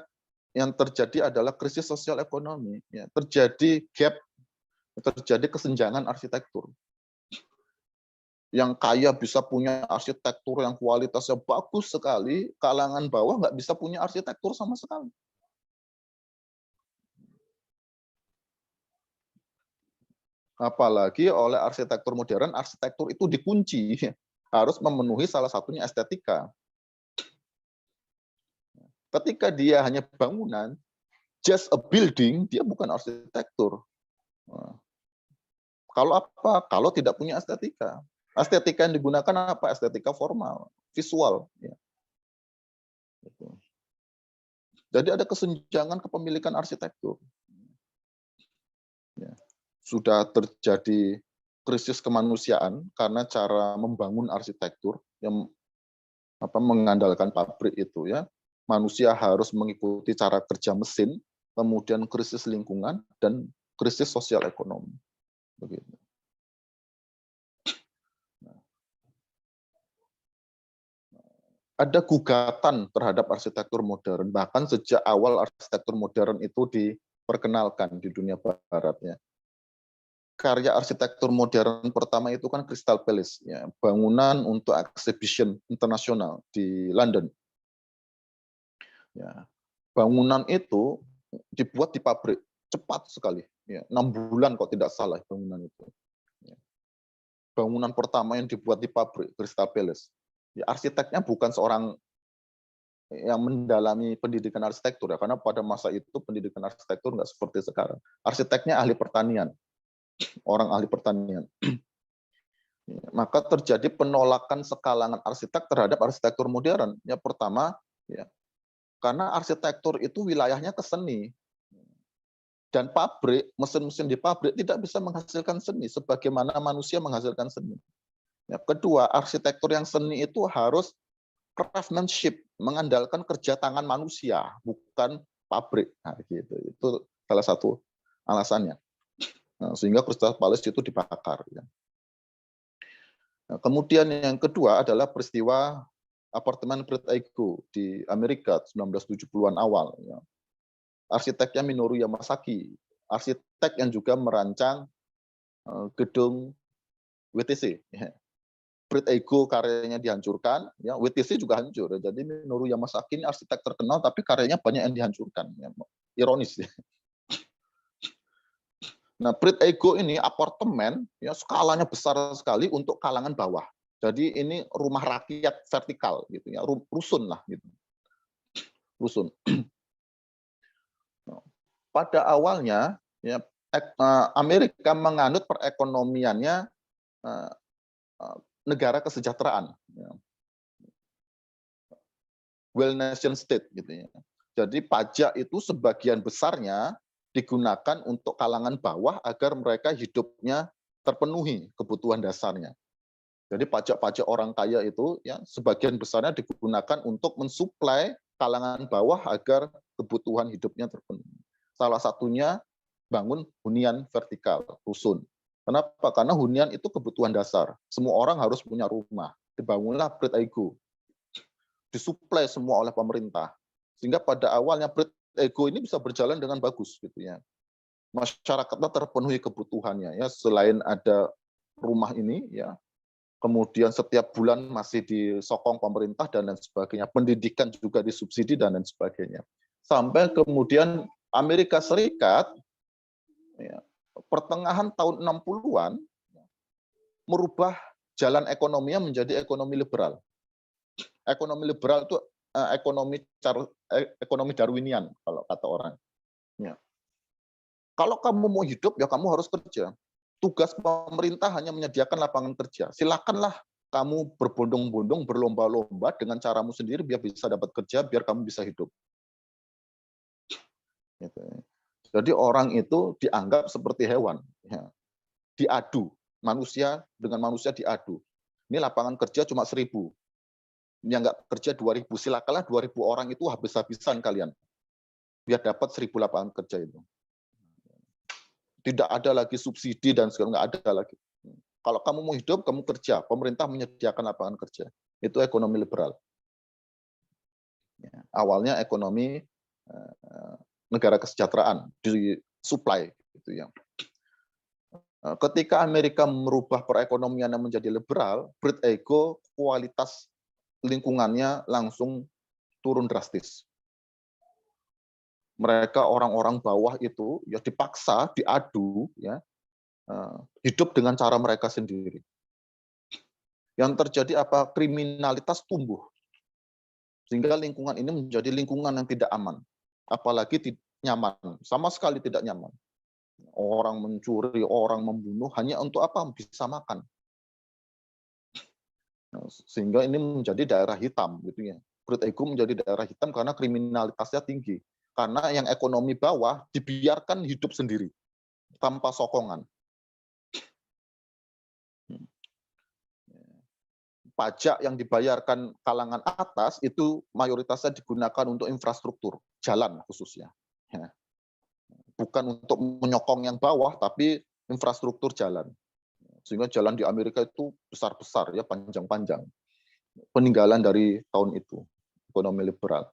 yang terjadi adalah krisis sosial ekonomi. Terjadi gap, terjadi kesenjangan arsitektur. Yang kaya bisa punya arsitektur yang kualitasnya bagus sekali, kalangan bawah nggak bisa punya arsitektur sama sekali. Apalagi oleh arsitektur modern, arsitektur itu dikunci, harus memenuhi salah satunya estetika. Ketika dia hanya bangunan, just a building, dia bukan arsitektur. Nah, kalau apa? Kalau tidak punya estetika. Estetika yang digunakan apa? Estetika formal, visual. Ya. Jadi ada kesenjangan kepemilikan arsitektur. Ya. Sudah terjadi krisis kemanusiaan karena cara membangun arsitektur yang mengandalkan pabrik itu ya. Manusia harus mengikuti cara kerja mesin, kemudian krisis lingkungan dan krisis sosial ekonomi. Begitu. Ada gugatan terhadap arsitektur modern, bahkan sejak awal arsitektur modern itu diperkenalkan di dunia baratnya. Karya arsitektur modern pertama itu kan Crystal Palace, ya, bangunan untuk exhibition internasional di London. Ya, bangunan itu dibuat di pabrik, cepat sekali, ya, 6 bulan kok tidak salah bangunan itu. Ya. Bangunan pertama yang dibuat di pabrik, Crystal Palace. Ya, arsiteknya bukan seorang yang mendalami pendidikan arsitektur ya, karena pada masa itu pendidikan arsitektur nggak seperti sekarang. Arsiteknya ahli pertanian, orang ahli pertanian. Maka terjadi penolakan sekalangan arsitek terhadap arsitektur modern. Yang pertama, ya, karena arsitektur itu wilayahnya ke seni. Dan pabrik, mesin-mesin di pabrik tidak bisa menghasilkan seni sebagaimana manusia menghasilkan seni. Ya, kedua, arsitektur yang seni itu harus craftsmanship, mengandalkan kerja tangan manusia, bukan pabrik. Nah, gitu. Itu salah satu alasannya. Nah, sehingga Crystal Palace itu dibakar. Ya. Nah, kemudian yang kedua adalah peristiwa apartemen Great Ego di Amerika 1970-an awal. Ya. Arsiteknya Minoru Yamasaki, arsitek yang juga merancang gedung WTC. Ya. Great Ego karyanya dihancurkan, ya, WTC juga hancur. Jadi Minoru Yamasaki ini arsitek terkenal, tapi karyanya banyak yang dihancurkan. Ya. Ironis. Ya. Nah, Great Ego ini apartemen, ya, skalanya besar sekali untuk kalangan bawah. Jadi ini rumah rakyat vertikal, gitu ya, rusun lah, gitu. Rusun. Pada awalnya, ya, Amerika menganut perekonomiannya negara kesejahteraan. Ya. Well nation state gitu ya. Jadi pajak itu sebagian besarnya digunakan untuk kalangan bawah agar mereka hidupnya terpenuhi kebutuhan dasarnya. Jadi pajak-pajak orang kaya itu ya sebagian besarnya digunakan untuk mensuplai kalangan bawah agar kebutuhan hidupnya terpenuhi. Salah satunya bangun hunian vertikal, rusun. Kenapa? Karena hunian itu kebutuhan dasar. Semua orang harus punya rumah. Dibangunlah Great Ego. Disuplai semua oleh pemerintah. Sehingga pada awalnya Great Ego ini bisa berjalan dengan bagus gitu ya. Masyarakatnya terpenuhi kebutuhannya ya, selain ada rumah ini ya. Kemudian setiap bulan masih disokong pemerintah dan lain sebagainya. Pendidikan juga disubsidi dan lain sebagainya. Sampai kemudian Amerika Serikat ya, pertengahan tahun 60-an merubah jalan ekonominya menjadi ekonomi liberal. Ekonomi liberal itu ekonomi Darwinian kalau kata orang. Ya. Kalau kamu mau hidup ya kamu harus kerja. Tugas pemerintah hanya menyediakan lapangan kerja. Silakanlah kamu berbondong-bondong, berlomba-lomba dengan caramu sendiri biar bisa dapat kerja, biar kamu bisa hidup. Gitu. Jadi orang itu dianggap seperti hewan, ya. Diadu, manusia dengan manusia diadu. Ini lapangan kerja cuma 1.000, yang nggak kerja 2.000, silakanlah 2.000 orang itu habis-habisan kalian, biar dapat 1.000 lapangan kerja itu. Tidak ada lagi subsidi dan segala, nggak ada lagi. Kalau kamu mau hidup, kamu kerja, pemerintah menyediakan lapangan kerja. Itu ekonomi liberal. Ya, awalnya ekonomi negara kesejahteraan, disuplai gitu ya. Ketika Amerika merubah perekonomiannya menjadi liberal, Brit Ego kualitas lingkungannya langsung turun drastis. Mereka orang-orang bawah itu ya dipaksa, diadu, ya hidup dengan cara mereka sendiri. Yang terjadi apa? Kriminalitas tumbuh. Sehingga lingkungan ini menjadi lingkungan yang tidak aman. Apalagi nyaman, sama sekali tidak nyaman. Orang mencuri, orang membunuh hanya untuk apa? Bisa makan. Sehingga ini menjadi daerah hitam gitu ya. Brit Ego menjadi daerah hitam karena kriminalitasnya tinggi. Karena yang ekonomi bawah dibiarkan hidup sendiri tanpa sokongan. Pajak yang dibayarkan kalangan atas itu mayoritasnya digunakan untuk infrastruktur, jalan khususnya. Bukan untuk menyokong yang bawah, tapi infrastruktur jalan. Sehingga jalan di Amerika itu besar-besar, ya panjang-panjang. Peninggalan dari tahun itu, ekonomi liberal.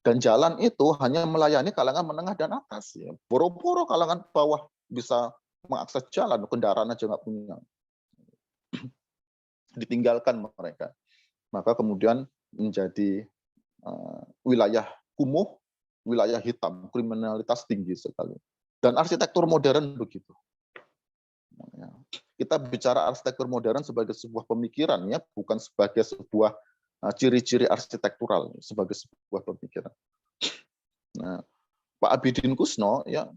Dan jalan itu hanya melayani kalangan menengah dan atas. Ya. Boro-boro kalangan bawah bisa mengakses jalan, kendaraan aja nggak punya. Ditinggalkan mereka. Maka kemudian menjadi wilayah kumuh, wilayah hitam, kriminalitas tinggi sekali. Dan arsitektur modern begitu. Kita bicara arsitektur modern sebagai sebuah pemikiran, ya, bukan sebagai sebuah ciri-ciri arsitektural, sebagai sebuah pemikiran. Nah, Pak Abidin Kusno, ya,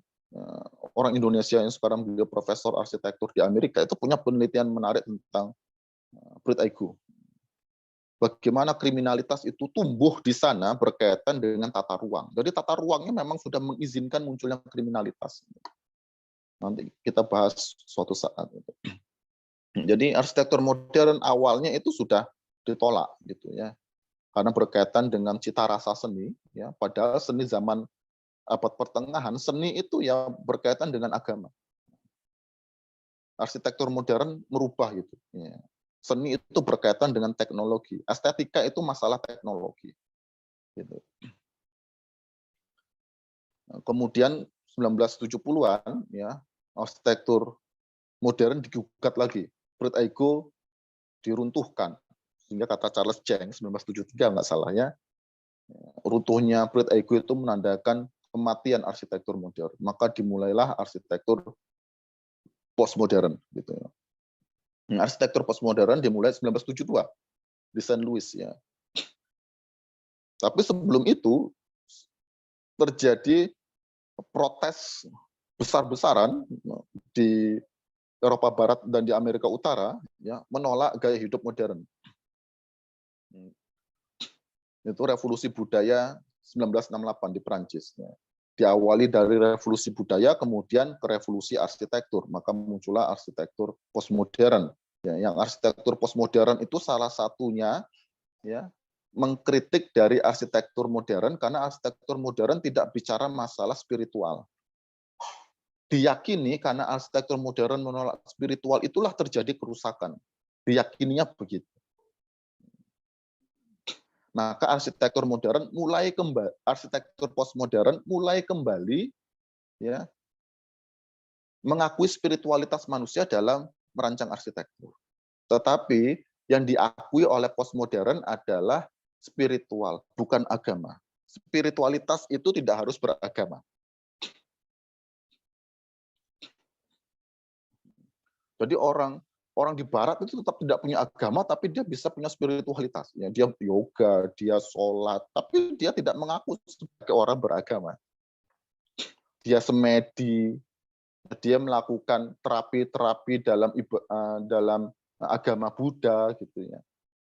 orang Indonesia yang sekarang beliau profesor arsitektur di Amerika, itu punya penelitian menarik tentang Brit Ego. Bagaimana kriminalitas itu tumbuh di sana berkaitan dengan tata ruang. Jadi tata ruangnya memang sudah mengizinkan munculnya kriminalitas. Nanti kita bahas suatu saat. Jadi arsitektur modern awalnya itu sudah ditolak gitu ya, karena berkaitan dengan cita rasa seni. Ya, padahal seni zaman abad pertengahan, seni itu ya berkaitan dengan agama. Arsitektur modern merubah gitu. Ya. Seni itu berkaitan dengan teknologi. Estetika itu masalah teknologi. Gitu. Kemudian 1970-an, ya, arsitektur modern digugat lagi. Brit Ego diruntuhkan. Sehingga kata Charles Cheng, 1973 nggak salah ya, runtuhnya Brit Ego itu menandakan kematian arsitektur modern. Maka dimulailah arsitektur postmodern. Gitu ya. Arsitektur postmodern dimulai 1972 di St. Louis. Ya. Tapi sebelum itu terjadi protes besar-besaran di Eropa Barat dan di Amerika Utara, ya, menolak gaya hidup modern. Itu revolusi budaya 1968 di Perancis. Ya. Diawali dari revolusi budaya, kemudian ke revolusi arsitektur, maka muncullah arsitektur postmodern. Ya, yang arsitektur postmodern itu salah satunya, ya, mengkritik dari arsitektur modern karena arsitektur modern tidak bicara masalah spiritual. Diyakini karena arsitektur modern menolak spiritual itulah terjadi kerusakan. Diyakininya begitu. Maka arsitektur modern mulai kembali, arsitektur postmodern mulai kembali, ya, mengakui spiritualitas manusia dalam merancang arsitektur. Tetapi yang diakui oleh postmodern adalah spiritual, bukan agama. Spiritualitas itu tidak harus beragama. Jadi orang di barat itu tetap tidak punya agama, tapi dia bisa punya spiritualitas. Ya, dia yoga, dia sholat, tapi dia tidak mengaku sebagai orang beragama. Dia semedi, dia melakukan terapi-terapi dalam agama Buddha gitu ya.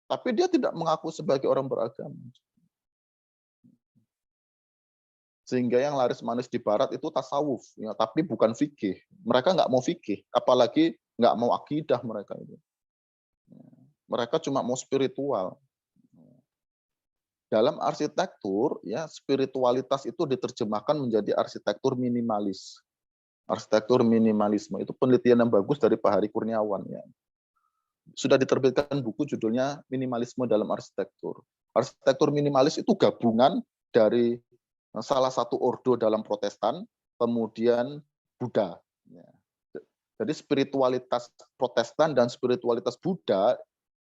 Tapi dia tidak mengaku sebagai orang beragama. Sehingga yang laris manis di barat itu tasawuf, ya, tapi bukan fikih. Mereka nggak mau fikih, apalagi nggak mau akidah mereka itu. Mereka cuma mau spiritual. Dalam arsitektur, ya, spiritualitas itu diterjemahkan menjadi arsitektur minimalis. Arsitektur minimalisme itu penelitian yang bagus dari Pak Hari Kurniawan. Ya. Sudah diterbitkan buku judulnya Minimalisme dalam Arsitektur. Arsitektur minimalis itu gabungan dari salah satu ordo dalam Protestan, kemudian Buddha. Jadi spiritualitas Protestan dan spiritualitas Buddha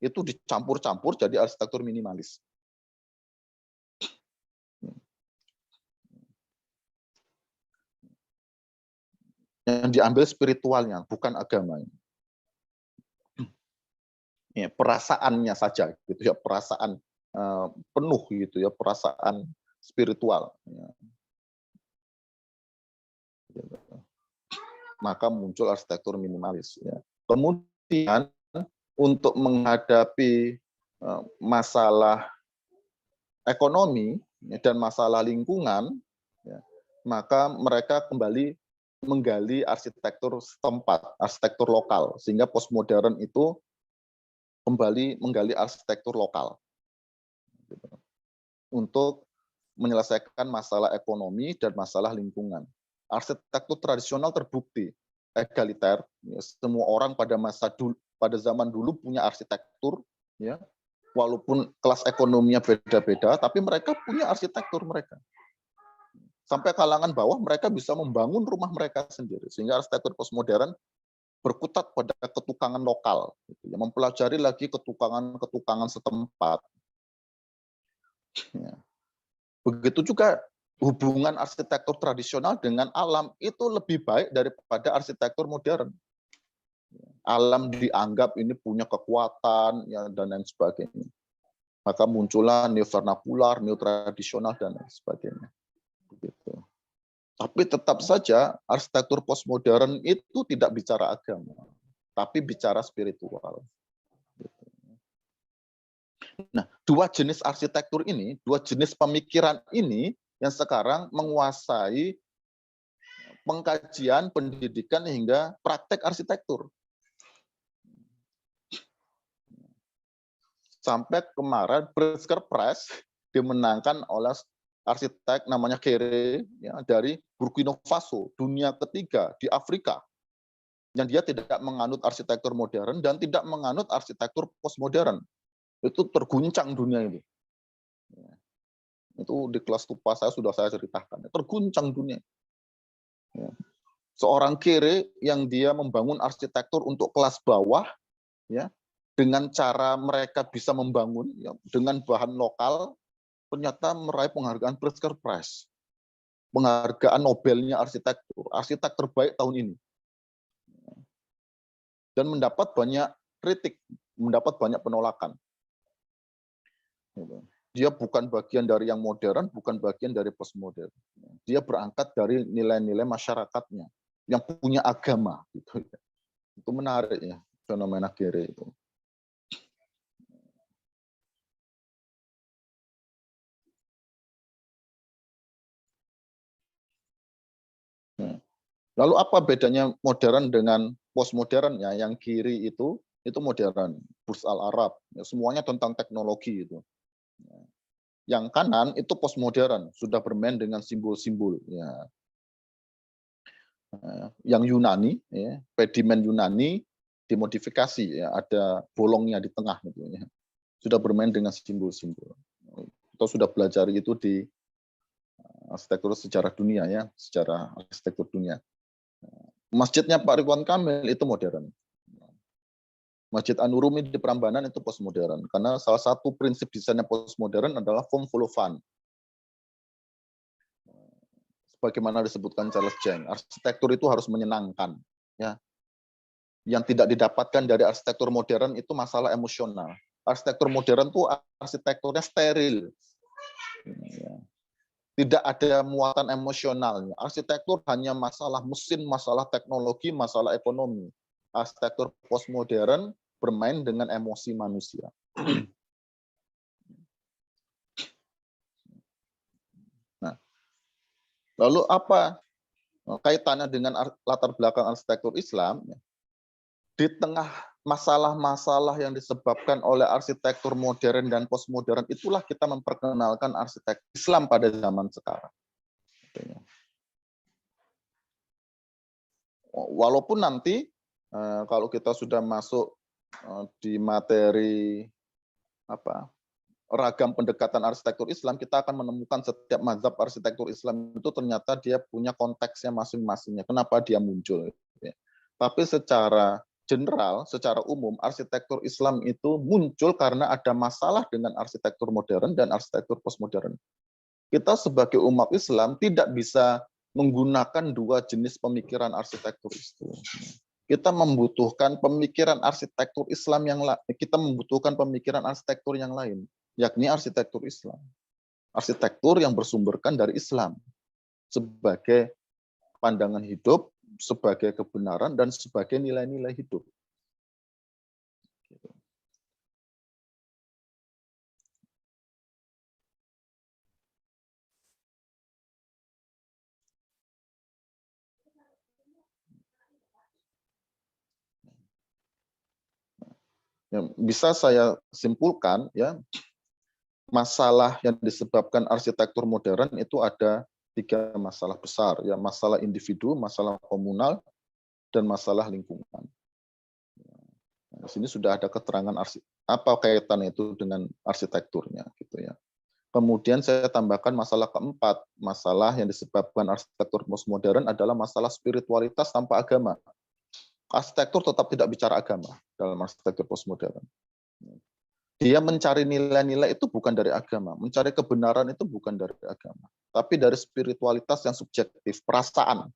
itu dicampur-campur jadi arsitektur minimalis. Yang diambil spiritualnya, bukan agamanya. Ya, perasaannya saja, gitu ya, perasaan penuh gitu ya, perasaan spiritual. Ya. Maka muncul arsitektur minimalis. Ya. Kemudian untuk menghadapi masalah ekonomi dan masalah lingkungan, ya, maka mereka kembali menggali arsitektur setempat, arsitektur lokal, sehingga postmodern itu kembali menggali arsitektur lokal untuk menyelesaikan masalah ekonomi dan masalah lingkungan. Arsitektur tradisional terbukti egaliter, ya, semua orang pada zaman dulu punya arsitektur, ya, walaupun kelas ekonominya beda-beda, tapi mereka punya arsitektur mereka. Sampai kalangan bawah mereka bisa membangun rumah mereka sendiri, sehingga arsitektur postmodern berkutat pada ketukangan lokal, gitu, mempelajari lagi ketukangan setempat. Ya. Begitu juga hubungan arsitektur tradisional dengan alam itu lebih baik daripada arsitektur modern. Alam dianggap ini punya kekuatan, ya, dan lain sebagainya. Maka muncullah neo-vernakular, neo-tradisional, dan lain sebagainya. Begitu. Tapi tetap saja arsitektur postmodern itu tidak bicara agama, tapi bicara spiritual. Nah, dua jenis arsitektur ini, dua jenis pemikiran ini yang sekarang menguasai pengkajian, pendidikan, hingga praktek arsitektur. Sampai kemarin Pritzker Prize dimenangkan oleh arsitek namanya Kere, ya, dari Burkina Faso, dunia ketiga di Afrika, yang dia tidak menganut arsitektur modern dan tidak menganut arsitektur postmodern. Itu terguncang dunia ini. Itu di kelas TUPA saya ceritakan, terguncang dunia. Ya. Seorang Kere yang dia membangun arsitektur untuk kelas bawah, ya, dengan cara mereka bisa membangun, ya, dengan bahan lokal, ternyata meraih penghargaan Pritzker Prize, penghargaan Nobelnya arsitektur, arsitek terbaik tahun ini, dan mendapat banyak kritik, mendapat banyak penolakan. Dia bukan bagian dari yang modern, bukan bagian dari postmodern. Dia berangkat dari nilai-nilai masyarakatnya yang punya agama. Gitu. Itu menarik ya, fenomena Kere itu. Lalu apa bedanya modern dengan postmodern? Ya, yang kiri itu modern, Burj Al Arab, ya, semuanya tentang teknologi itu. Yang kanan itu postmodern, sudah bermain dengan simbol-simbol. Ya. Yang Yunani, ya, pedimen Yunani dimodifikasi, ya, ada bolongnya di tengah, gitu, ya. Sudah bermain dengan simbol-simbol. Kita sudah belajar itu di arsitektur sejarah dunia, ya, sejarah arsitektur dunia. Masjidnya Pak Ridwan Kamil itu modern. Masjid An-Nurumi di Prambanan itu postmodern. Karena salah satu prinsip desainnya postmodern adalah form follow fun. Sebagaimana disebutkan Charles Cheng, arsitektur itu harus menyenangkan. Ya. Yang tidak didapatkan dari arsitektur modern itu masalah emosional. Arsitektur modern itu arsitekturnya steril. Ya. Tidak ada muatan emosionalnya. Arsitektur hanya masalah mesin, masalah teknologi, masalah ekonomi. Arsitektur postmodern bermain dengan emosi manusia. Nah, lalu apa kaitannya dengan latar belakang arsitektur Islam? Di tengah masalah-masalah yang disebabkan oleh arsitektur modern dan postmodern, itulah kita memperkenalkan arsitektur Islam pada zaman sekarang. Walaupun nanti kalau kita sudah masuk di materi ragam pendekatan arsitektur Islam, kita akan menemukan setiap mazhab arsitektur Islam itu ternyata dia punya konteksnya masing-masingnya. Kenapa dia muncul? Tapi secara general, secara umum, arsitektur Islam itu muncul karena ada masalah dengan arsitektur modern dan arsitektur postmodern. Kita sebagai umat Islam tidak bisa menggunakan dua jenis pemikiran arsitektur itu. Kita membutuhkan pemikiran arsitektur Islam yang lain, kita membutuhkan pemikiran arsitektur yang lain, yakni arsitektur Islam. Arsitektur yang bersumberkan dari Islam sebagai pandangan hidup, sebagai kebenaran, dan sebagai nilai-nilai hidup. Ya, bisa saya simpulkan, ya, masalah yang disebabkan arsitektur modern itu ada 3 masalah besar, ya, masalah individu, masalah komunal, dan masalah lingkungan. Di sini sudah ada keterangan apa kaitan itu dengan arsitekturnya, gitu ya. Kemudian saya tambahkan masalah keempat, masalah yang disebabkan arsitektur postmodern adalah masalah spiritualitas tanpa agama. Arsitektur tetap tidak bicara agama dalam arsitektur postmodern. Dia mencari nilai-nilai itu bukan dari agama, mencari kebenaran itu bukan dari agama, tapi dari spiritualitas yang subjektif, perasaan.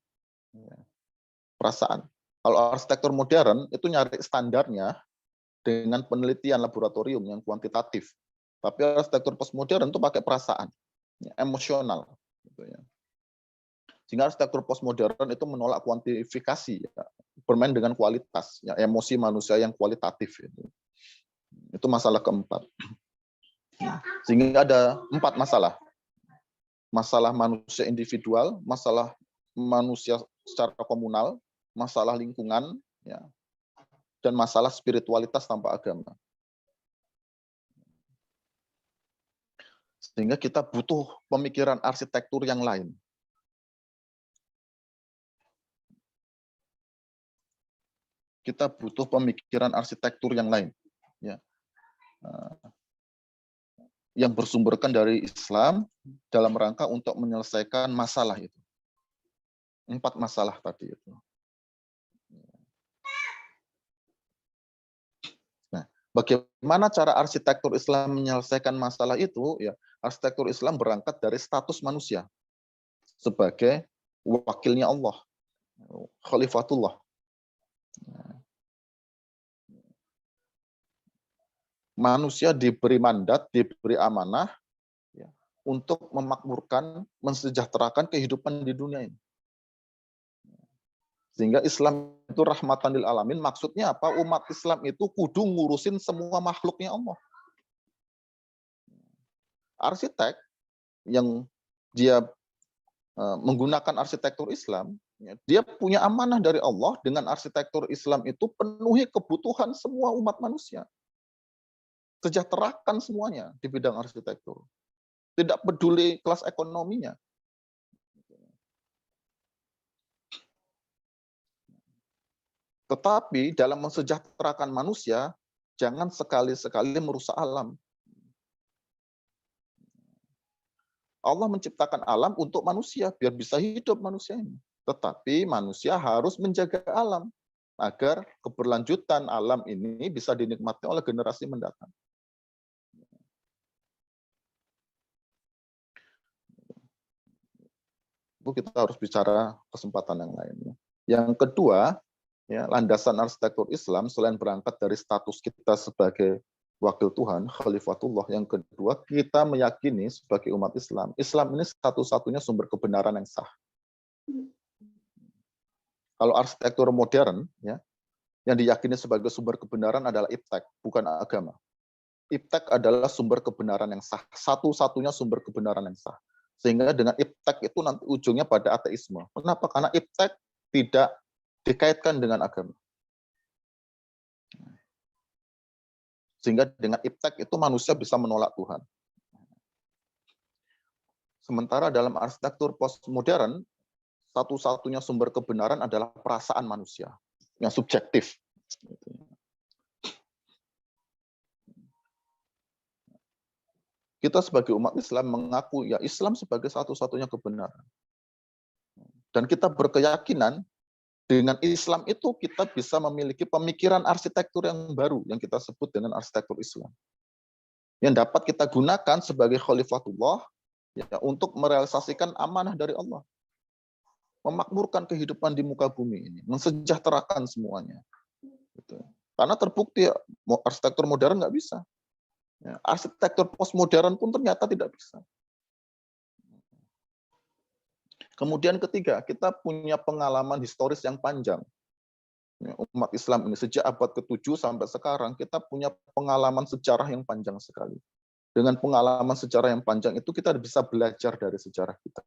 Perasaan. Kalau arsitektur modern itu nyari standarnya dengan penelitian laboratorium yang kuantitatif. Tapi arsitektur postmodern itu pakai perasaan, emosional. Gitu ya. Sehingga arsitektur postmodern itu menolak kuantifikasi, ya, bermain dengan kualitas, ya, emosi manusia yang kualitatif. Itu masalah keempat. Sehingga ada 4 masalah. Masalah manusia individual, masalah manusia secara komunal, masalah lingkungan, ya, dan masalah spiritualitas tanpa agama. Sehingga kita butuh pemikiran arsitektur yang lain. Kita butuh pemikiran arsitektur yang lain, ya, yang bersumberkan dari Islam dalam rangka untuk menyelesaikan masalah itu. 4 masalah tadi itu. Nah, bagaimana cara arsitektur Islam menyelesaikan masalah itu? Ya, arsitektur Islam berangkat dari status manusia sebagai wakilnya Allah, khalifatullah. Manusia diberi mandat, diberi amanah, ya, untuk memakmurkan, mensejahterakan kehidupan di dunia ini. Sehingga Islam itu rahmatan lil alamin, maksudnya apa? Umat Islam itu kudu ngurusin semua makhluknya Allah. Arsitek yang dia menggunakan arsitektur Islam, ya, dia punya amanah dari Allah dengan arsitektur Islam itu penuhi kebutuhan semua umat manusia. Sejahterakan semuanya di bidang arsitektur. Tidak peduli kelas ekonominya. Tetapi dalam mensejahterakan manusia, jangan sekali-sekali merusak alam. Allah menciptakan alam untuk manusia, biar bisa hidup manusia ini. Tetapi manusia harus menjaga alam, agar keberlanjutan alam ini bisa dinikmati oleh generasi mendatang. Kita harus bicara kesempatan yang lain. Yang kedua, ya, landasan arsitektur Islam selain berangkat dari status kita sebagai wakil Tuhan, khalifatullah, yang kedua, kita meyakini sebagai umat Islam, Islam ini satu-satunya sumber kebenaran yang sah. Kalau arsitektur modern, ya, yang diyakini sebagai sumber kebenaran adalah iptek, bukan agama. Iptek adalah sumber kebenaran yang sah, satu-satunya sumber kebenaran yang sah. Sehingga dengan iptek itu nanti ujungnya pada ateisme. Kenapa? Karena iptek tidak dikaitkan dengan agama. Sehingga dengan iptek itu manusia bisa menolak Tuhan. Sementara dalam arsitektur postmodern, satu-satunya sumber kebenaran adalah perasaan manusia yang subjektif. Kita sebagai umat Islam mengaku ya Islam sebagai satu-satunya kebenaran. Dan kita berkeyakinan Dengan Islam itu kita bisa memiliki pemikiran arsitektur yang baru yang kita sebut dengan arsitektur Islam. Yang dapat kita gunakan sebagai khalifatullah ya, untuk merealisasikan amanah dari Allah. Memakmurkan kehidupan di muka bumi ini, mensejahterakan semuanya. Gitu. Karena terbukti arsitektur modern nggak bisa. Ya, arsitektur postmodern pun ternyata tidak bisa. Kemudian ketiga, kita punya pengalaman historis yang panjang. Umat Islam ini sejak abad ke-7 sampai sekarang, kita punya pengalaman sejarah yang panjang sekali. Dengan pengalaman sejarah yang panjang itu kita bisa belajar dari sejarah kita.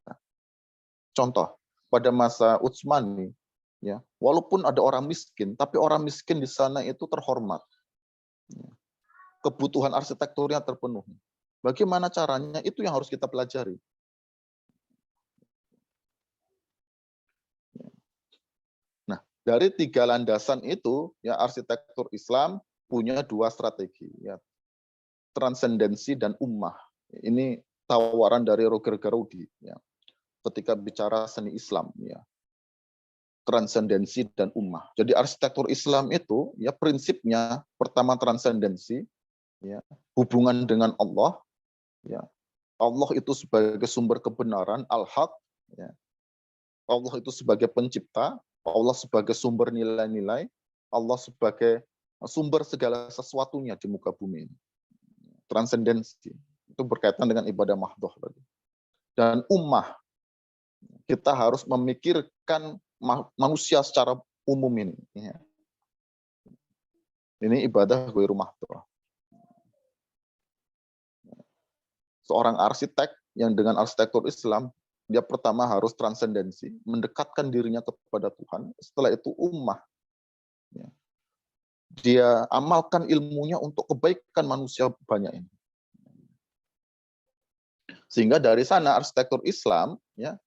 Contoh, pada masa Utsmani, ya, walaupun ada orang miskin, tapi orang miskin di sana itu terhormat. Kebutuhan arsitekturnya terpenuhi. Bagaimana caranya? Itu yang harus kita pelajari. Dari 3 landasan itu, ya arsitektur Islam punya 2 strategi, ya transendensi dan ummah. Ini tawaran dari Roger Garaudy, ya, ketika bicara seni Islam, ya transendensi dan ummah. Jadi arsitektur Islam itu, ya prinsipnya pertama transendensi, ya hubungan dengan Allah, ya Allah itu sebagai sumber kebenaran, al-haq, ya. Allah itu sebagai pencipta, Allah sebagai sumber nilai-nilai, Allah sebagai sumber segala sesuatunya di muka bumi ini. Transendensi. Itu berkaitan dengan ibadah mahdhah tadi. Dan ummah. Kita harus memikirkan manusia secara umum ini. Ini ibadah ghairu mahdhah. Seorang arsitek yang dengan arsitektur Islam, dia pertama harus transendensi, mendekatkan dirinya kepada Tuhan. Setelah itu ummah. Dia amalkan ilmunya untuk kebaikan manusia banyak ini. Sehingga dari sana arsitektur Islam, ya,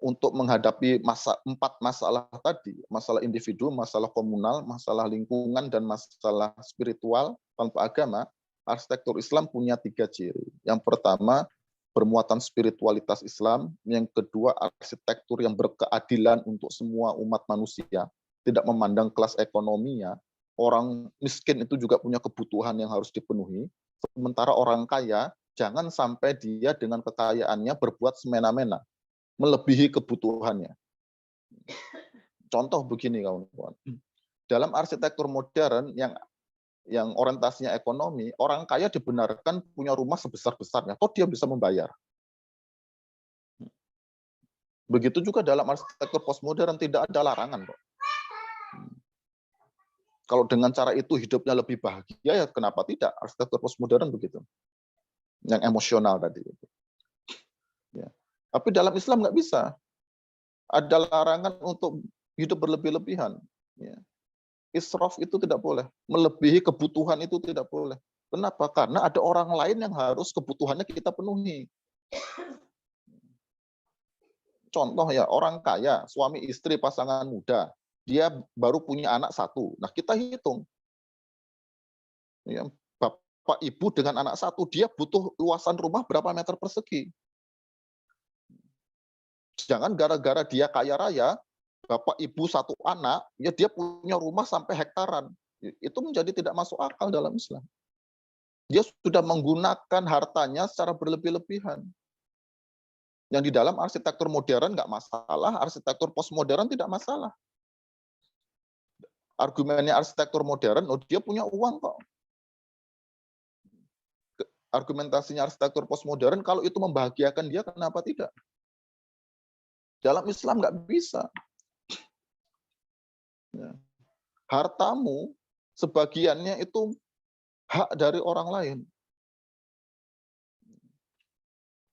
untuk menghadapi 4 masalah tadi, masalah individu, masalah komunal, masalah lingkungan, dan masalah spiritual tanpa agama, arsitektur Islam punya 3 ciri. Yang pertama, bermuatan spiritualitas Islam. Yang kedua, arsitektur yang berkeadilan untuk semua umat manusia, tidak memandang kelas ekonominya. Orang miskin itu juga punya kebutuhan yang harus dipenuhi. Sementara orang kaya, jangan sampai dia dengan kekayaannya berbuat semena-mena, melebihi kebutuhannya. Contoh begini kawan-kawan. Dalam arsitektur modern yang orientasinya ekonomi, orang kaya dibenarkan punya rumah sebesar-besarnya, toh dia bisa membayar. Begitu juga dalam arsitektur postmodern, tidak ada larangan kok. Kalau dengan cara itu hidupnya lebih bahagia, ya kenapa tidak? Arsitektur postmodern begitu. Yang emosional tadi. Ya. Tapi dalam Islam nggak bisa. Ada larangan untuk hidup berlebih-lebihan. Ya. Israf itu tidak boleh. Melebihi kebutuhan itu tidak boleh. Kenapa? Karena ada orang lain yang harus kebutuhannya kita penuhi. Contoh ya, orang kaya, suami istri pasangan muda, dia baru punya anak 1. Nah kita hitung. Ya, bapak ibu dengan anak 1, dia butuh luasan rumah berapa meter persegi. Jangan gara-gara dia kaya raya, bapak ibu 1 anak, ya dia punya rumah sampai hektaran. Itu menjadi tidak masuk akal dalam Islam. Dia sudah menggunakan hartanya secara berlebih-lebihan. Yang di dalam arsitektur modern nggak masalah, arsitektur postmodern tidak masalah. Argumennya arsitektur modern, oh dia punya uang kok. Argumentasinya arsitektur postmodern, kalau itu membahagiakan dia, kenapa tidak? Dalam Islam nggak bisa. Ya. Hartamu, sebagiannya itu hak dari orang lain.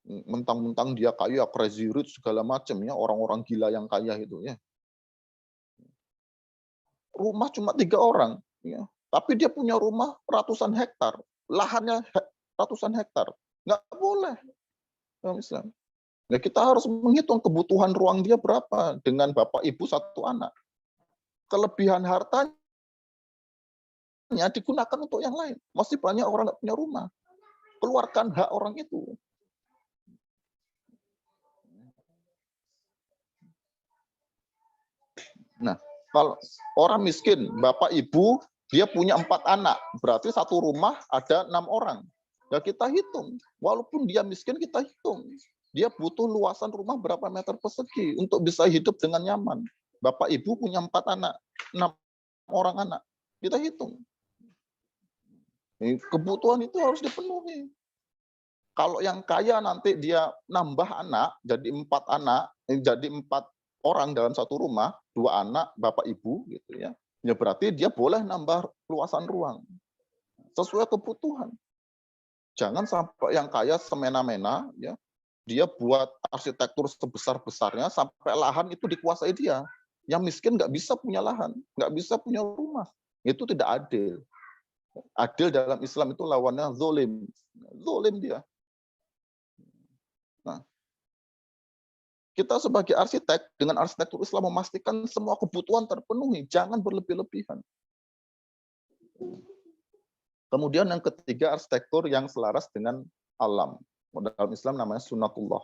Mentang-mentang dia kaya, crazy rich segala macam ya, orang-orang gila yang kaya itu ya. Rumah cuma 3 orang, ya. Tapi dia punya rumah ratusan hektar, lahannya ratusan hektar, nggak boleh dalam Islam. Nah, kita harus menghitung kebutuhan ruang dia berapa dengan bapak ibu 1 anak. Kelebihan hartanya digunakan untuk yang lain. Masih banyak orang nggak punya rumah. Keluarkan hak orang itu. Nah, kalau orang miskin, bapak ibu, dia punya 4 anak, berarti satu rumah ada 6 orang. Ya kita hitung, walaupun dia miskin kita hitung. Dia butuh luasan rumah berapa meter persegi untuk bisa hidup dengan nyaman. Bapak ibu punya 4 anak, 6 orang anak. Kita hitung. Kebutuhan itu harus dipenuhi. Kalau yang kaya nanti dia nambah anak, jadi 4 anak, jadi 4 orang dalam satu rumah, 2 anak, bapak ibu, gitu ya. Ya berarti dia boleh nambah luasan ruang sesuai kebutuhan. Jangan sampai yang kaya semena-mena, ya, dia buat arsitektur sebesar-besarnya sampai lahan itu dikuasai dia. Yang miskin nggak bisa punya lahan, nggak bisa punya rumah. Itu tidak adil. Adil dalam Islam itu lawannya zolim. Zolim dia. Nah, kita sebagai arsitek dengan arsitektur Islam memastikan semua kebutuhan terpenuhi, jangan berlebih-lebihan. Kemudian yang ketiga, arsitektur yang selaras dengan alam. Dalam Islam namanya sunatullah.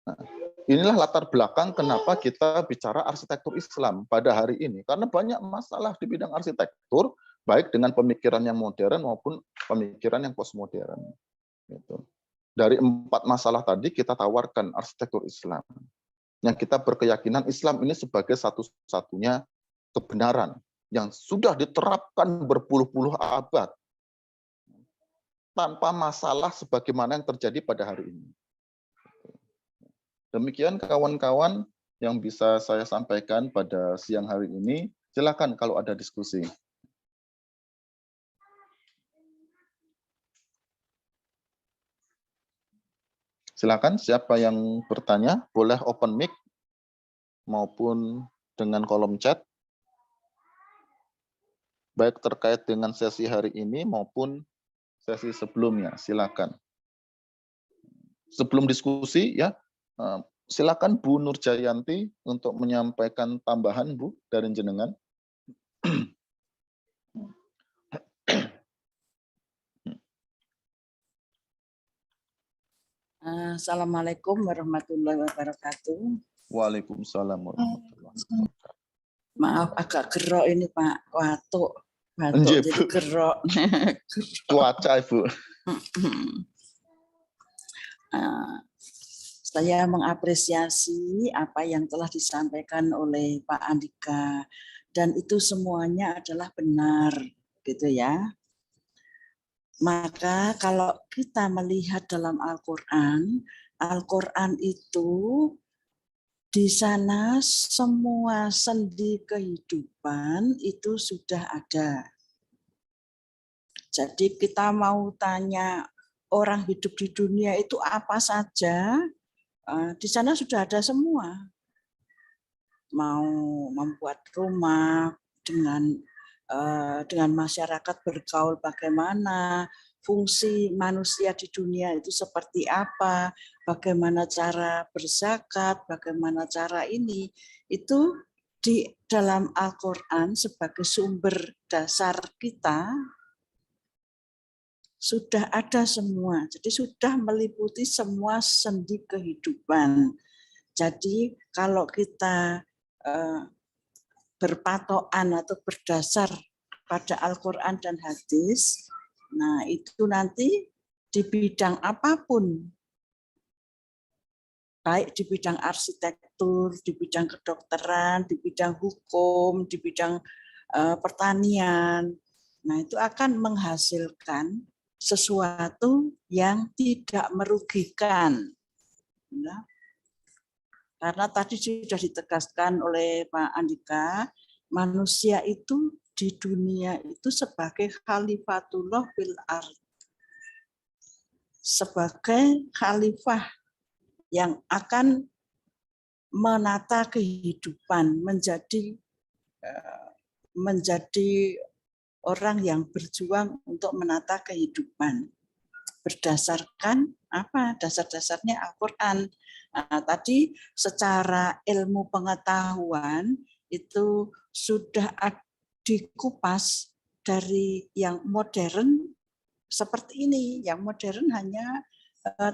Nah, inilah latar belakang kenapa kita bicara arsitektur Islam pada hari ini. Karena banyak masalah di bidang arsitektur, baik dengan pemikiran yang modern maupun pemikiran yang postmodern. Gitu. Dari 4 masalah tadi kita tawarkan arsitektur Islam. Yang kita berkeyakinan Islam ini sebagai satu-satunya kebenaran yang sudah diterapkan berpuluh-puluh abad tanpa masalah sebagaimana yang terjadi pada hari ini. Demikian kawan-kawan yang bisa saya sampaikan pada siang hari ini. Silakan kalau ada diskusi. Silakan siapa yang bertanya, boleh open mic maupun dengan kolom chat. Baik terkait dengan sesi hari ini maupun sesi sebelumnya, silakan. Sebelum diskusi ya, silakan Bu Nurjayanti untuk menyampaikan tambahan Bu dari jenengan. Assalamualaikum warahmatullahi wabarakatuh. Waalaikumsalam warahmatullahi wabarakatuh. Maaf agak gerok ini Pak, batuk jadi gerok. Cuaca Ibu. Saya mengapresiasi apa yang telah disampaikan oleh Pak Andika dan itu semuanya adalah benar, gitu ya. Maka kalau kita melihat dalam Al-Quran, Al-Quran itu di sana semua sendi kehidupan itu sudah ada. Jadi kita mau tanya orang hidup di dunia itu apa saja, di sana sudah ada semua. Mau membuat rumah dengan masyarakat bergaul bagaimana, fungsi manusia di dunia itu seperti apa, bagaimana cara berzakat, bagaimana cara ini, itu di dalam Al-Quran sebagai sumber dasar kita sudah ada semua. Jadi sudah meliputi semua sendi kehidupan. Jadi kalau kita berpatokan atau berdasar pada Al-Quran dan hadis, nah itu nanti di bidang apapun, baik di bidang arsitektur, di bidang kedokteran, di bidang hukum, di bidang pertanian, nah itu akan menghasilkan sesuatu yang tidak merugikan. Ya. Karena tadi sudah ditegaskan oleh Pak Andika, manusia itu di dunia itu sebagai khalifatullah fil ardh. Sebagai khalifah yang akan menata kehidupan, menjadi orang yang berjuang untuk menata kehidupan. Berdasarkan apa? Dasar-dasarnya Al-Quran. Nah, tadi secara ilmu pengetahuan itu sudah dikupas dari yang modern seperti ini. Yang modern hanya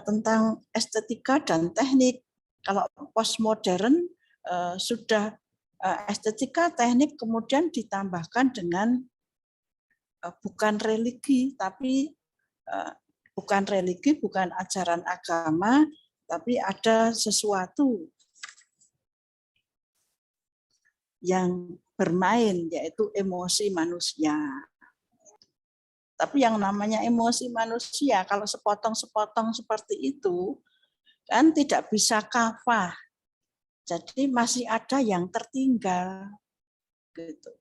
tentang estetika dan teknik. Kalau postmodern sudah estetika teknik kemudian ditambahkan dengan bukan religi, tapi bukan ajaran agama, tapi ada sesuatu yang bermain, yaitu emosi manusia. Tapi yang namanya emosi manusia, kalau sepotong-sepotong seperti itu, kan tidak bisa kafah. Jadi masih ada yang tertinggal. Gitu.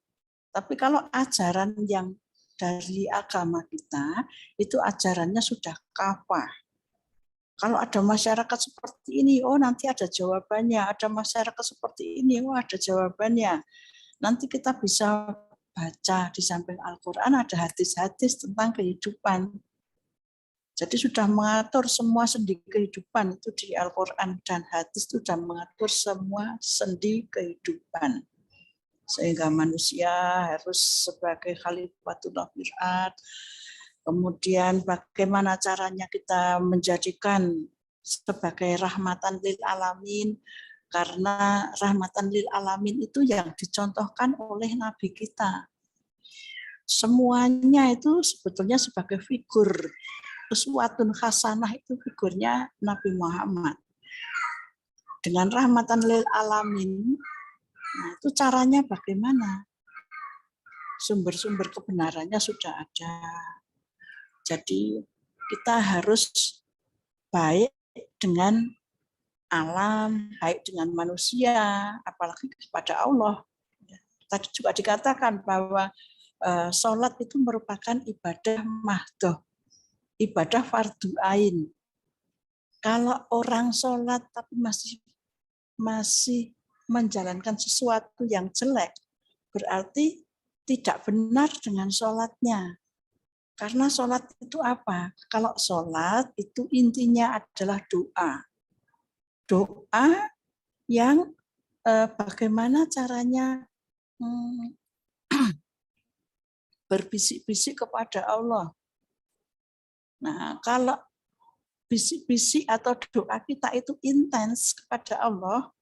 Tapi kalau ajaran yang dari agama kita, itu ajarannya sudah kafah. Kalau ada masyarakat seperti ini, oh nanti ada jawabannya. Ada masyarakat seperti ini, oh ada jawabannya. Nanti kita bisa baca di samping Al-Quran ada hadis-hadis tentang kehidupan. Jadi sudah mengatur semua sendi kehidupan itu di Al-Quran, dan hadis itu sudah mengatur semua sendi kehidupan. Sehingga manusia harus sebagai khalifatullah fil ardh. Kemudian bagaimana caranya kita menjadikan sebagai rahmatan lil alamin, karena rahmatan lil alamin itu yang dicontohkan oleh Nabi kita. Semuanya itu sebetulnya sebagai figur. Uswatun hasanah itu figurnya Nabi Muhammad. Dengan rahmatan lil alamin, nah itu caranya bagaimana? Sumber-sumber kebenarannya sudah ada. Jadi kita harus baik dengan alam, baik dengan manusia, apalagi kepada Allah. Tadi juga dikatakan bahwa sholat itu merupakan ibadah mahdoh, ibadah fardu ain. Kalau orang sholat tapi masih menjalankan sesuatu yang jelek, berarti tidak benar dengan sholatnya. Karena sholat itu apa? Kalau sholat itu intinya adalah doa. Doa yang bagaimana caranya berbisik-bisik kepada Allah. Nah, kalau bisik-bisik atau doa kita itu intens kepada Allah,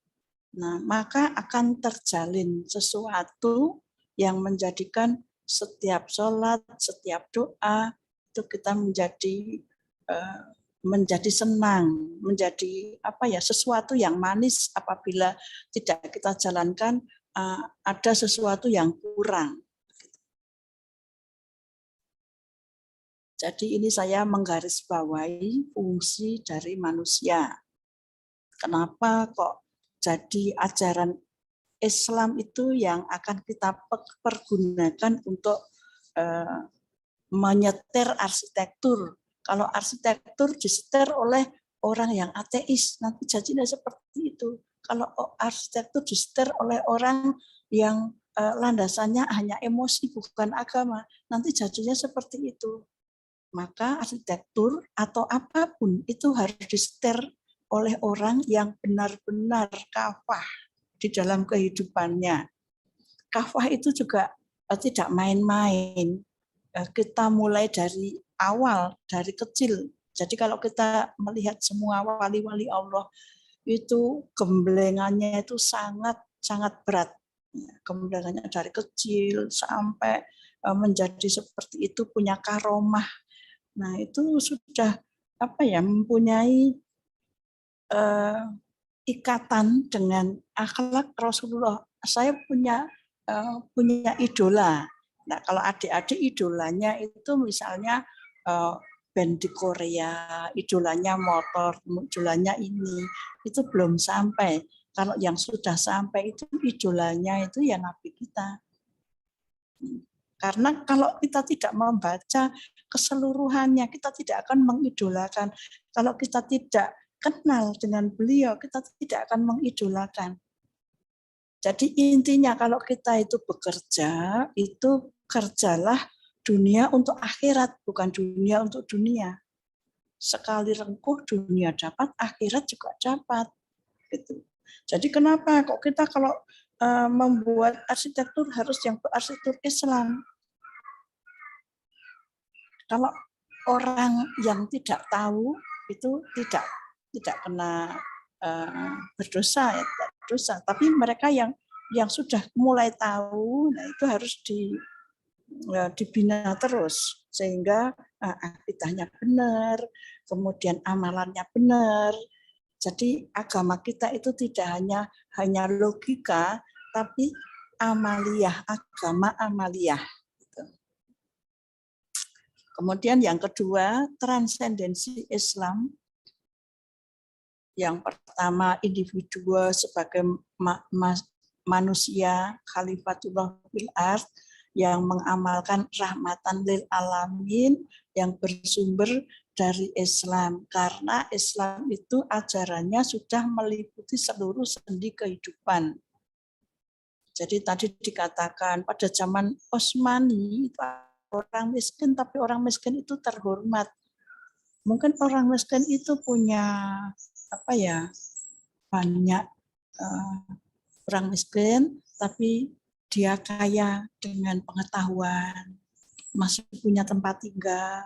nah maka akan terjalin sesuatu yang menjadikan setiap sholat, setiap doa itu kita menjadi senang, menjadi sesuatu yang manis. Apabila tidak kita jalankan, ada sesuatu yang kurang. Jadi ini saya menggarisbawahi fungsi dari manusia. Kenapa kok jadi ajaran Islam itu yang akan kita pergunakan untuk menyetir arsitektur. Kalau arsitektur disetir oleh orang yang ateis, nanti jadinya seperti itu. Kalau arsitektur disetir oleh orang yang landasannya hanya emosi bukan agama, nanti jadinya seperti itu. Maka arsitektur atau apapun itu harus disetir oleh orang yang benar-benar kafah di dalam kehidupannya. Kafah itu juga tidak main-main. Kita mulai dari awal, dari kecil. Jadi kalau kita melihat semua wali-wali Allah itu gemblengannya itu sangat berat. Gemblengannya dari kecil sampai menjadi seperti itu, punya karomah. Nah itu sudah mempunyai ikatan dengan akhlak Rasulullah. Saya punya idola. Nah, kalau adik-adik idolanya itu misalnya band di Korea, idolanya motor, idolanya ini, itu belum sampai. Kalau yang sudah sampai itu idolanya itu ya Nabi kita. Karena kalau kita tidak membaca keseluruhannya, kita tidak akan mengidolakan. Kalau kita tidak kenal dengan beliau, kita tidak akan mengidolakan. Jadi intinya kalau kita itu bekerja, itu kerjalah dunia untuk akhirat, bukan dunia untuk dunia. Sekali rengkuh dunia dapat, akhirat juga dapat. Gitu. Jadi kenapa kok kita kalau membuat arsitektur harus yang berarsitektur Islam? Kalau orang yang tidak tahu itu tidak kena berdosa, ya tidak berdosa. Tapi mereka yang yang sudah mulai tahu, nah itu harus dibina terus sehingga akidahnya benar, kemudian amalannya benar. Jadi agama kita itu tidak hanya logika, tapi amaliyah, agama amaliyah. Kemudian yang kedua, transendensi Islam. Yang pertama, individu sebagai manusia, khalifatullah fil ardh, yang mengamalkan rahmatan lil alamin, yang bersumber dari Islam. Karena Islam itu ajarannya sudah meliputi seluruh sendi kehidupan. Jadi tadi dikatakan pada zaman Utsmani, orang miskin, tapi orang miskin itu terhormat. Mungkin orang miskin itu punya banyak orang miskin, tapi dia kaya dengan pengetahuan, masih punya tempat tinggal.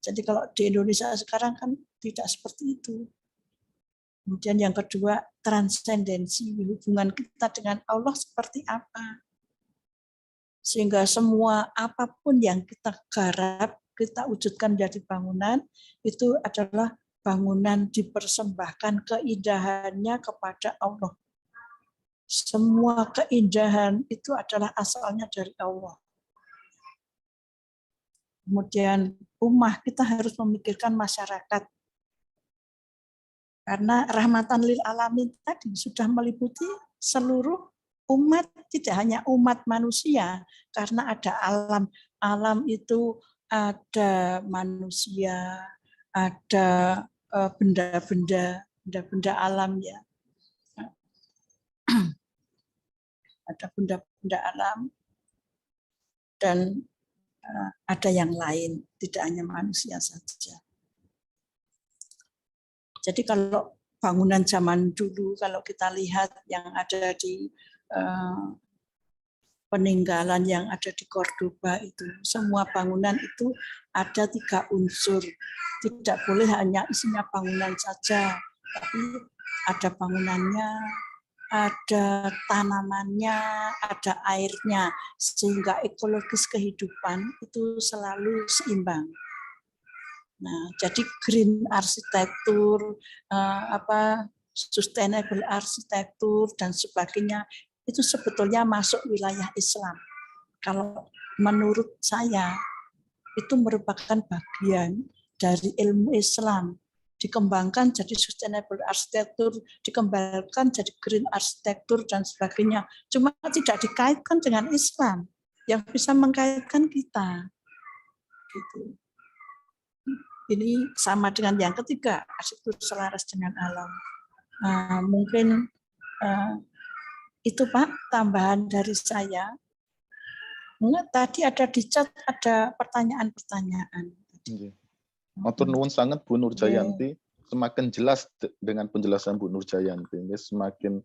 Jadi kalau di Indonesia sekarang kan tidak seperti itu. Kemudian yang kedua, transendensi, hubungan kita dengan Allah seperti apa. Sehingga semua apapun yang kita garap, kita wujudkan jadi bangunan, itu adalah bangunan dipersembahkan keindahannya kepada Allah. Semua keindahan itu adalah asalnya dari Allah. Kemudian kita harus memikirkan masyarakat. Karena rahmatan lil alamin tadi sudah meliputi seluruh umat, tidak hanya umat manusia, karena ada alam. Alam itu ada manusia, ada benda-benda alam ya. Ada benda-benda alam dan ada yang lain, tidak hanya manusia saja. Jadi kalau bangunan zaman dulu, kalau kita lihat yang ada di peninggalan yang ada di Cordoba itu, semua bangunan itu ada 3 unsur. Tidak boleh hanya isinya bangunan saja, tapi ada bangunannya, ada tanamannya, ada airnya, sehingga ekologis kehidupan itu selalu seimbang. Nah, jadi green arsitektur, sustainable arsitektur dan sebagainya itu sebetulnya masuk wilayah Islam. Kalau menurut saya itu merupakan bagian dari ilmu Islam, dikembangkan jadi sustainable arsitektur, dikembangkan jadi green arsitektur dan sebagainya. Cuma tidak dikaitkan dengan Islam yang bisa mengkaitkan kita. Gitu. Ini sama dengan yang ketiga, arsitektur selaras dengan alam. Mungkin itu Pak, tambahan dari saya. Tadi ada di chat, ada pertanyaan-pertanyaan. Matur nuwun sangat Bu Nur Jayanti. Semakin jelas dengan penjelasan Bu Nur Jayanti, ini semakin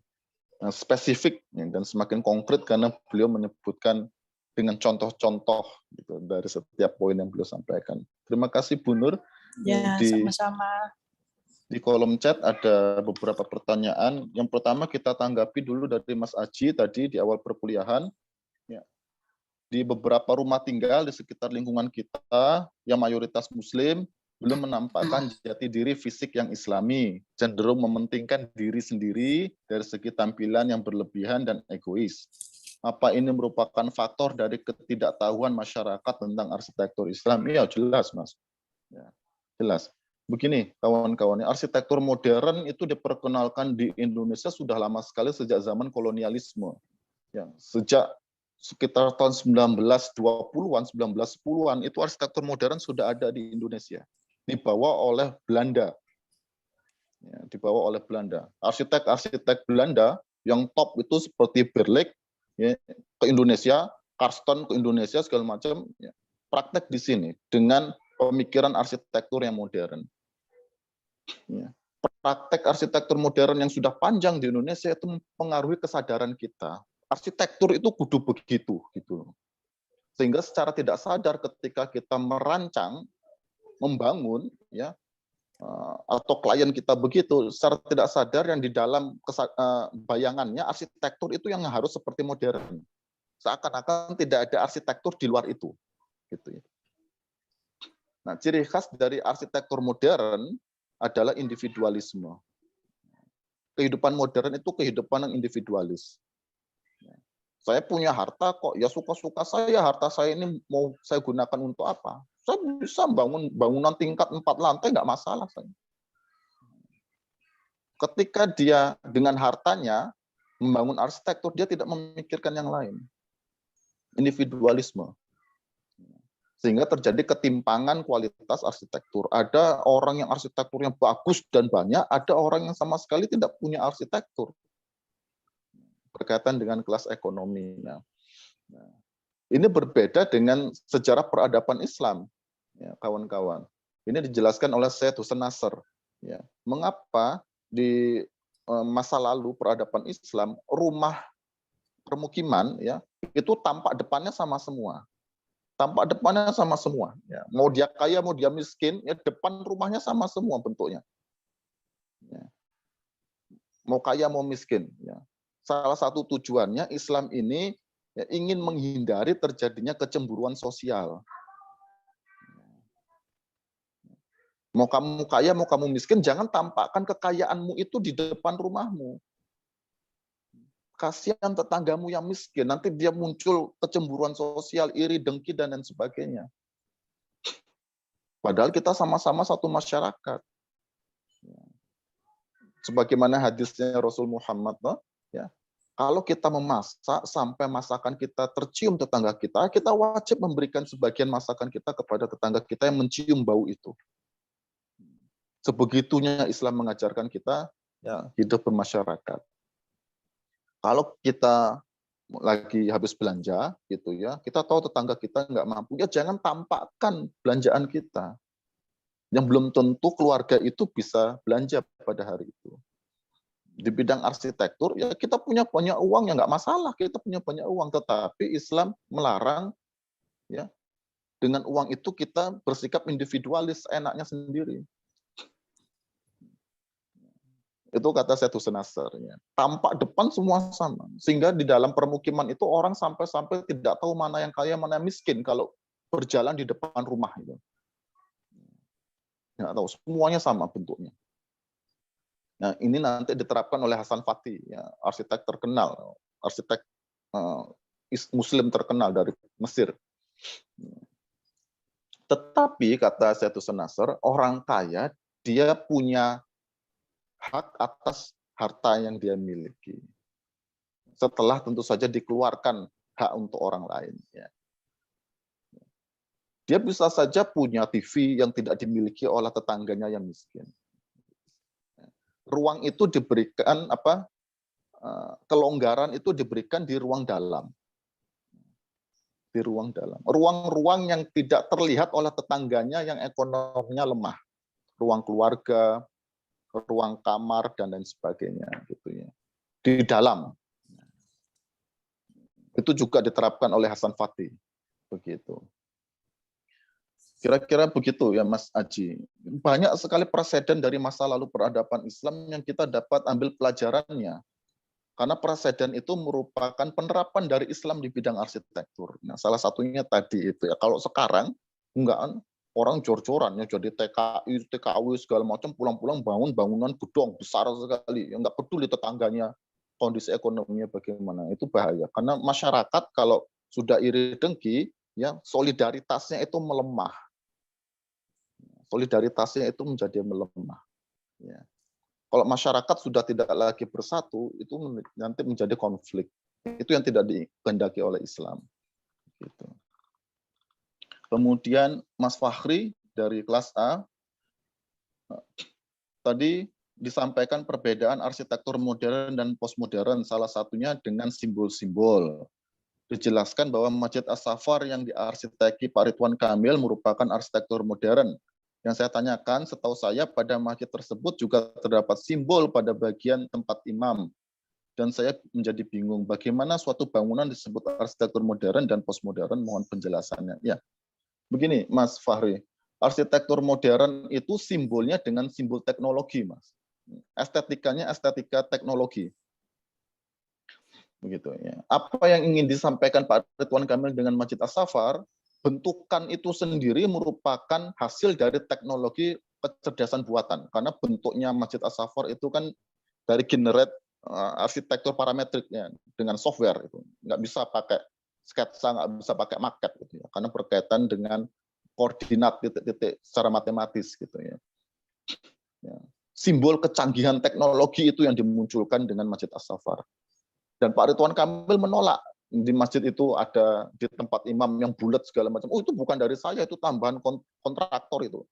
spesifik dan semakin konkret karena beliau menyebutkan dengan contoh-contoh gitu, dari setiap poin yang beliau sampaikan. Terima kasih Bu Nur. Ya, sama-sama. Di kolom chat ada beberapa pertanyaan. Yang pertama kita tanggapi dulu dari Mas Aji tadi di awal perkuliahan. Ya. Di beberapa rumah tinggal di sekitar lingkungan kita yang mayoritas Muslim belum menampakkan jati diri fisik yang Islami, cenderung mementingkan diri sendiri dari segi tampilan yang berlebihan dan egois. Apa ini merupakan faktor dari ketidaktahuan masyarakat tentang arsitektur Islam? Iya, jelas, Mas. Ya, jelas. Begini, kawan-kawan, arsitektur modern itu diperkenalkan di Indonesia sudah lama sekali sejak zaman kolonialisme. Ya, sejak sekitar tahun 1920-an, 1910-an, itu arsitektur modern sudah ada di Indonesia. Dibawa oleh Belanda. Ya, dibawa oleh Belanda. Arsitek-arsitek Belanda yang top itu seperti Berlik, ya, ke Indonesia, Karsten ke Indonesia, segala macam, ya, praktek di sini dengan pemikiran arsitektur yang modern. Ya. Praktek arsitektur modern yang sudah panjang di Indonesia itu mempengaruhi kesadaran kita. Arsitektur itu kudu begitu, gitu. Sehingga secara tidak sadar ketika kita merancang, membangun, ya, atau klien kita begitu, secara tidak sadar yang di dalam bayangannya arsitektur itu yang harus seperti modern. Seakan-akan tidak ada arsitektur di luar itu. Gitu ya. Nah, ciri khas dari arsitektur modern adalah individualisme. Kehidupan modern itu kehidupan yang individualis. Saya punya harta kok, ya suka-suka saya, harta saya ini mau saya gunakan untuk apa? Saya bisa bangun bangunan tingkat 4 lantai, nggak masalah saya. Ketika dia dengan hartanya membangun arsitektur, dia tidak memikirkan yang lain. Individualisme. Sehingga terjadi ketimpangan kualitas arsitektur. Ada orang yang arsitekturnya bagus dan banyak, ada orang yang sama sekali tidak punya arsitektur. Berkaitan dengan kelas ekonomi. Nah, ini berbeda dengan sejarah peradaban Islam, ya, kawan-kawan. Ini dijelaskan oleh Syed Hussein Nasr. Ya. Mengapa di masa lalu peradaban Islam rumah permukiman ya itu tampak depannya sama semua. Tampak depannya sama semua. Ya. Mau dia kaya, mau dia miskin, ya depan rumahnya sama semua bentuknya. Ya. Mau kaya, mau miskin. Ya. Salah satu tujuannya Islam ini ya, ingin menghindari terjadinya kecemburuan sosial. Mau kamu kaya, mau kamu miskin, jangan tampakkan kekayaanmu itu di depan rumahmu. Kasihan tetanggamu yang miskin, nanti dia muncul kecemburuan sosial, iri, dengki, dan lain sebagainya. Padahal kita sama-sama satu masyarakat. Sebagaimana hadisnya Rasul Muhammad, ya, kalau kita memasak sampai masakan kita tercium tetangga kita, kita wajib memberikan sebagian masakan kita kepada tetangga kita yang mencium bau itu. Sebegitunya Islam mengajarkan kita ya hidup bermasyarakat. Kalau kita lagi habis belanja gitu ya, kita tahu tetangga kita nggak mampu, ya jangan tampakkan belanjaan kita. Yang belum tentu keluarga itu bisa belanja pada hari itu. Di bidang arsitektur ya kita punya banyak uang ya nggak masalah, kita punya banyak uang, tetapi Islam melarang ya dengan uang itu kita bersikap individualis enaknya sendiri. Itu kata Syed Hussein Nasr. Ya. Tampak depan semua sama. Sehingga di dalam permukiman itu orang sampai-sampai tidak tahu mana yang kaya, mana yang miskin kalau berjalan di depan rumah. Gitu. Nggak tahu, semuanya sama bentuknya. Nah, ini nanti diterapkan oleh Hasan Fathy, ya, arsitek terkenal, arsitek Muslim terkenal dari Mesir. Tetapi, kata Syed Hussein Nasr, orang kaya, dia punya hak atas harta yang dia miliki. Setelah tentu saja dikeluarkan hak untuk orang lain. Ya. Dia bisa saja punya TV yang tidak dimiliki oleh tetangganya yang miskin. Ruang itu diberikan kelonggaran itu diberikan di ruang dalam. Di ruang dalam. Ruang-ruang yang tidak terlihat oleh tetangganya yang ekonominya lemah. Ruang keluarga, ruang kamar dan lain sebagainya gitu ya. Di dalam. Itu juga diterapkan oleh Hasan Fathy. Begitu. Kira-kira begitu ya Mas Aji. Banyak sekali preseden dari masa lalu peradaban Islam yang kita dapat ambil pelajarannya. Karena preseden itu merupakan penerapan dari Islam di bidang arsitektur. Nah, salah satunya tadi itu ya. Kalau sekarang enggak, orang jor-joran ya jadi TKI, TKW segala macam, pulang-pulang bangun bangunan gedung besar sekali. Yang enggak peduli tetangganya kondisi ekonominya bagaimana. Itu bahaya. Karena masyarakat kalau sudah iri dengki, ya solidaritasnya itu melemah. Solidaritasnya itu menjadi melemah. Ya. Kalau masyarakat sudah tidak lagi bersatu, itu nanti menjadi konflik. Itu yang tidak dikehendaki oleh Islam. Gitu. Kemudian Mas Fahri dari kelas A, tadi disampaikan perbedaan arsitektur modern dan postmodern, salah satunya dengan simbol-simbol. Dijelaskan bahwa Masjid As-Safar yang diarsiteki Pak Ridwan Kamil merupakan arsitektur modern. Yang saya tanyakan, setahu saya pada masjid tersebut juga terdapat simbol pada bagian tempat imam. Dan saya menjadi bingung, bagaimana suatu bangunan disebut arsitektur modern dan postmodern, mohon penjelasannya. Ya, begini Mas Fahri, Arsitektur modern itu simbolnya dengan simbol teknologi, Mas. Estetikanya estetika teknologi. Begitu ya. Apa yang ingin disampaikan Pak Ridwan Kamil dengan Masjid As-Safar, bentukan itu sendiri merupakan hasil dari teknologi kecerdasan buatan. Karena bentuknya Masjid As-Safar itu kan dari generate arsitektur parametriknya dengan software itu. Nggak bisa pakai sketsa, nggak bisa pakai maket gitu ya. Karena berkaitan dengan koordinat titik-titik secara matematis gitu ya. Ya. Simbol kecanggihan teknologi itu yang dimunculkan dengan Masjid As-Safar. Dan Pak Ridwan Kamil menolak di masjid itu ada di tempat imam yang bulat segala macam. Oh, itu bukan dari saya, itu tambahan kontraktor itu.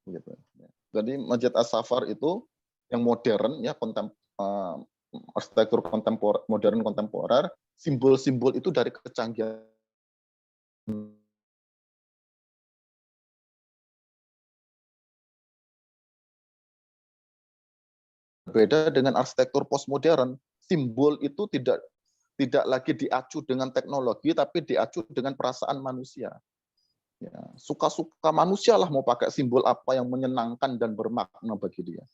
Gitu. Jadi Masjid As-Safar itu yang modern ya, arsitektur modern kontemporer, simbol-simbol itu dari kecanggihan. Beda dengan arsitektur postmodern, simbol itu tidak lagi diacu dengan teknologi, tapi diacu dengan perasaan manusia. Ya, suka-suka manusia lah mau pakai simbol apa yang menyenangkan dan bermakna bagi dia.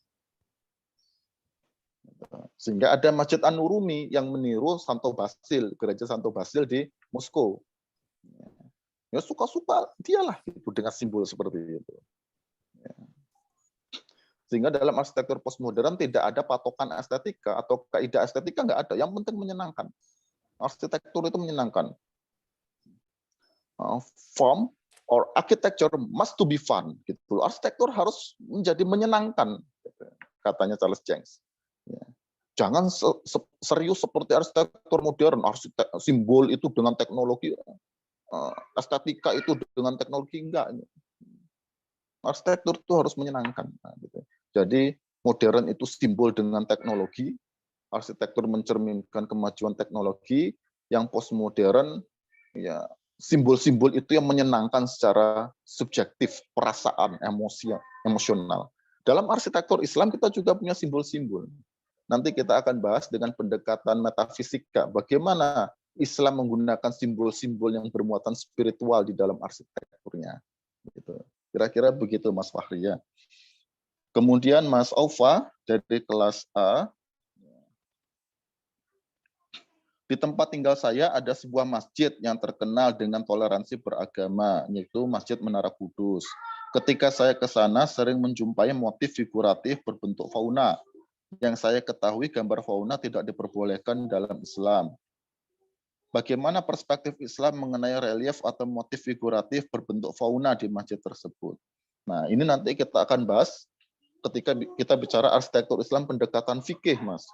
Sehingga ada Masjid An-Nurumi yang meniru Santo Basil, gereja Santo Basil di Moskow. Ya suka-suka dialah itu dengan simbol seperti itu. Ya. Sehingga dalam arsitektur postmodern tidak ada patokan estetika atau kaidah estetika, nggak ada. Yang penting menyenangkan. Arsitektur itu menyenangkan. Form or architecture must to be fun. Gitu. Arsitektur harus menjadi menyenangkan, gitu, katanya Charles Jenks. Ya. Jangan serius seperti arsitektur modern, simbol itu dengan teknologi, estetika itu dengan teknologi, enggak. Arsitektur itu harus menyenangkan. Nah, gitu. Jadi modern itu simbol dengan teknologi, arsitektur mencerminkan kemajuan teknologi, yang postmodern ya simbol-simbol itu yang menyenangkan secara subjektif, perasaan, emosional. Dalam arsitektur Islam kita juga punya simbol-simbol. Nanti kita akan bahas dengan pendekatan metafisika, bagaimana Islam menggunakan simbol-simbol yang bermuatan spiritual di dalam arsitekturnya. Gitu. Kira-kira begitu Mas Fahri ya. Kemudian Mas Aufa dari kelas A. Di tempat tinggal saya ada sebuah masjid yang terkenal dengan toleransi beragama, yaitu Masjid Menara Kudus. Ketika saya ke sana sering menjumpai motif figuratif berbentuk fauna. Yang saya ketahui gambar fauna tidak diperbolehkan dalam Islam. Bagaimana perspektif Islam mengenai relief atau motif figuratif berbentuk fauna di masjid tersebut? Nah, ini nanti kita akan bahas ketika kita bicara arsitektur Islam pendekatan fikih, Mas.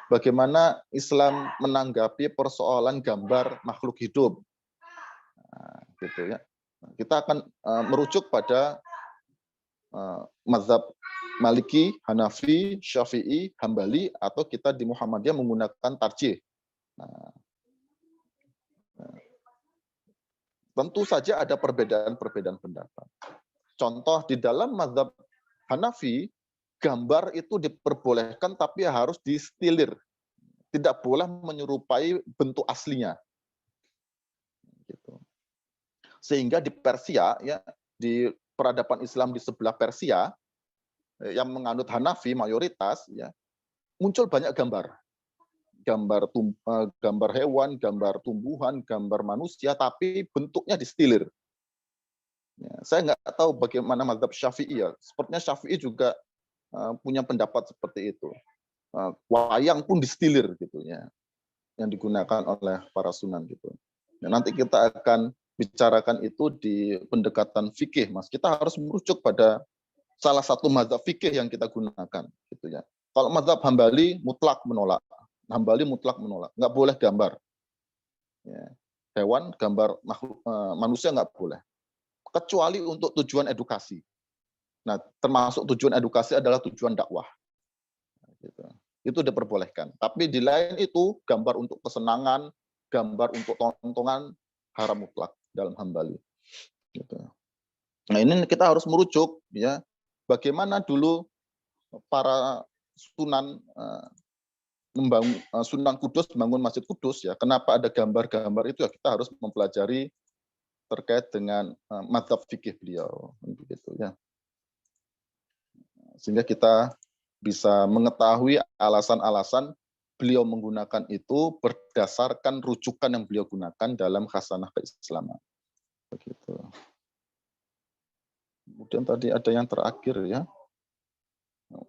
Bagaimana Islam menanggapi persoalan gambar makhluk hidup. Nah, gitu ya. Kita akan merujuk pada mazhab Maliki, Hanafi, Syafi'i, Hambali, atau kita di Muhammadiyah menggunakan tarjih. Nah, tentu saja ada perbedaan-perbedaan pendapat. Contoh di dalam mazhab Hanafi, gambar itu diperbolehkan tapi harus distilir. Tidak boleh menyerupai bentuk aslinya. Gitu. Sehingga di Persia, ya, di peradaban Islam di sebelah Persia, yang menganut Hanafi mayoritas, ya, muncul banyak gambar. Gambar hewan, gambar tumbuhan, gambar manusia, tapi bentuknya distilir. Ya, saya nggak tahu bagaimana mazhab Syafi'i ya. Sepertinya Syafi'i juga punya pendapat seperti itu. Wayang pun distilir gitu ya, yang digunakan oleh para sunan gitu. Nah, nanti kita akan bicarakan itu di pendekatan fikih, Mas. Kita harus merujuk pada salah satu mazhab fikih yang kita gunakan gitu ya. Kalau mazhab Hambali mutlak menolak. Hambali mutlak menolak. Nggak boleh gambar. Ya. Hewan, gambar makhluk manusia nggak boleh. Kecuali untuk tujuan edukasi. Nah, termasuk tujuan edukasi adalah tujuan dakwah. Gitu. Itu diperbolehkan. Tapi di lain itu, gambar untuk kesenangan, gambar untuk tontonan, haram mutlak dalam Hambali. Gitu. Nah, ini kita harus merujuk, ya, bagaimana dulu para sunan membangun Sunan Kudus membangun Masjid Kudus, ya. Kenapa ada gambar-gambar itu, ya kita harus mempelajari terkait dengan mazhab fikih beliau, begitu ya. Sehingga kita bisa mengetahui alasan-alasan beliau menggunakan itu berdasarkan rujukan yang beliau gunakan dalam khasanah keislaman. Begitu. Kemudian tadi ada yang terakhir ya,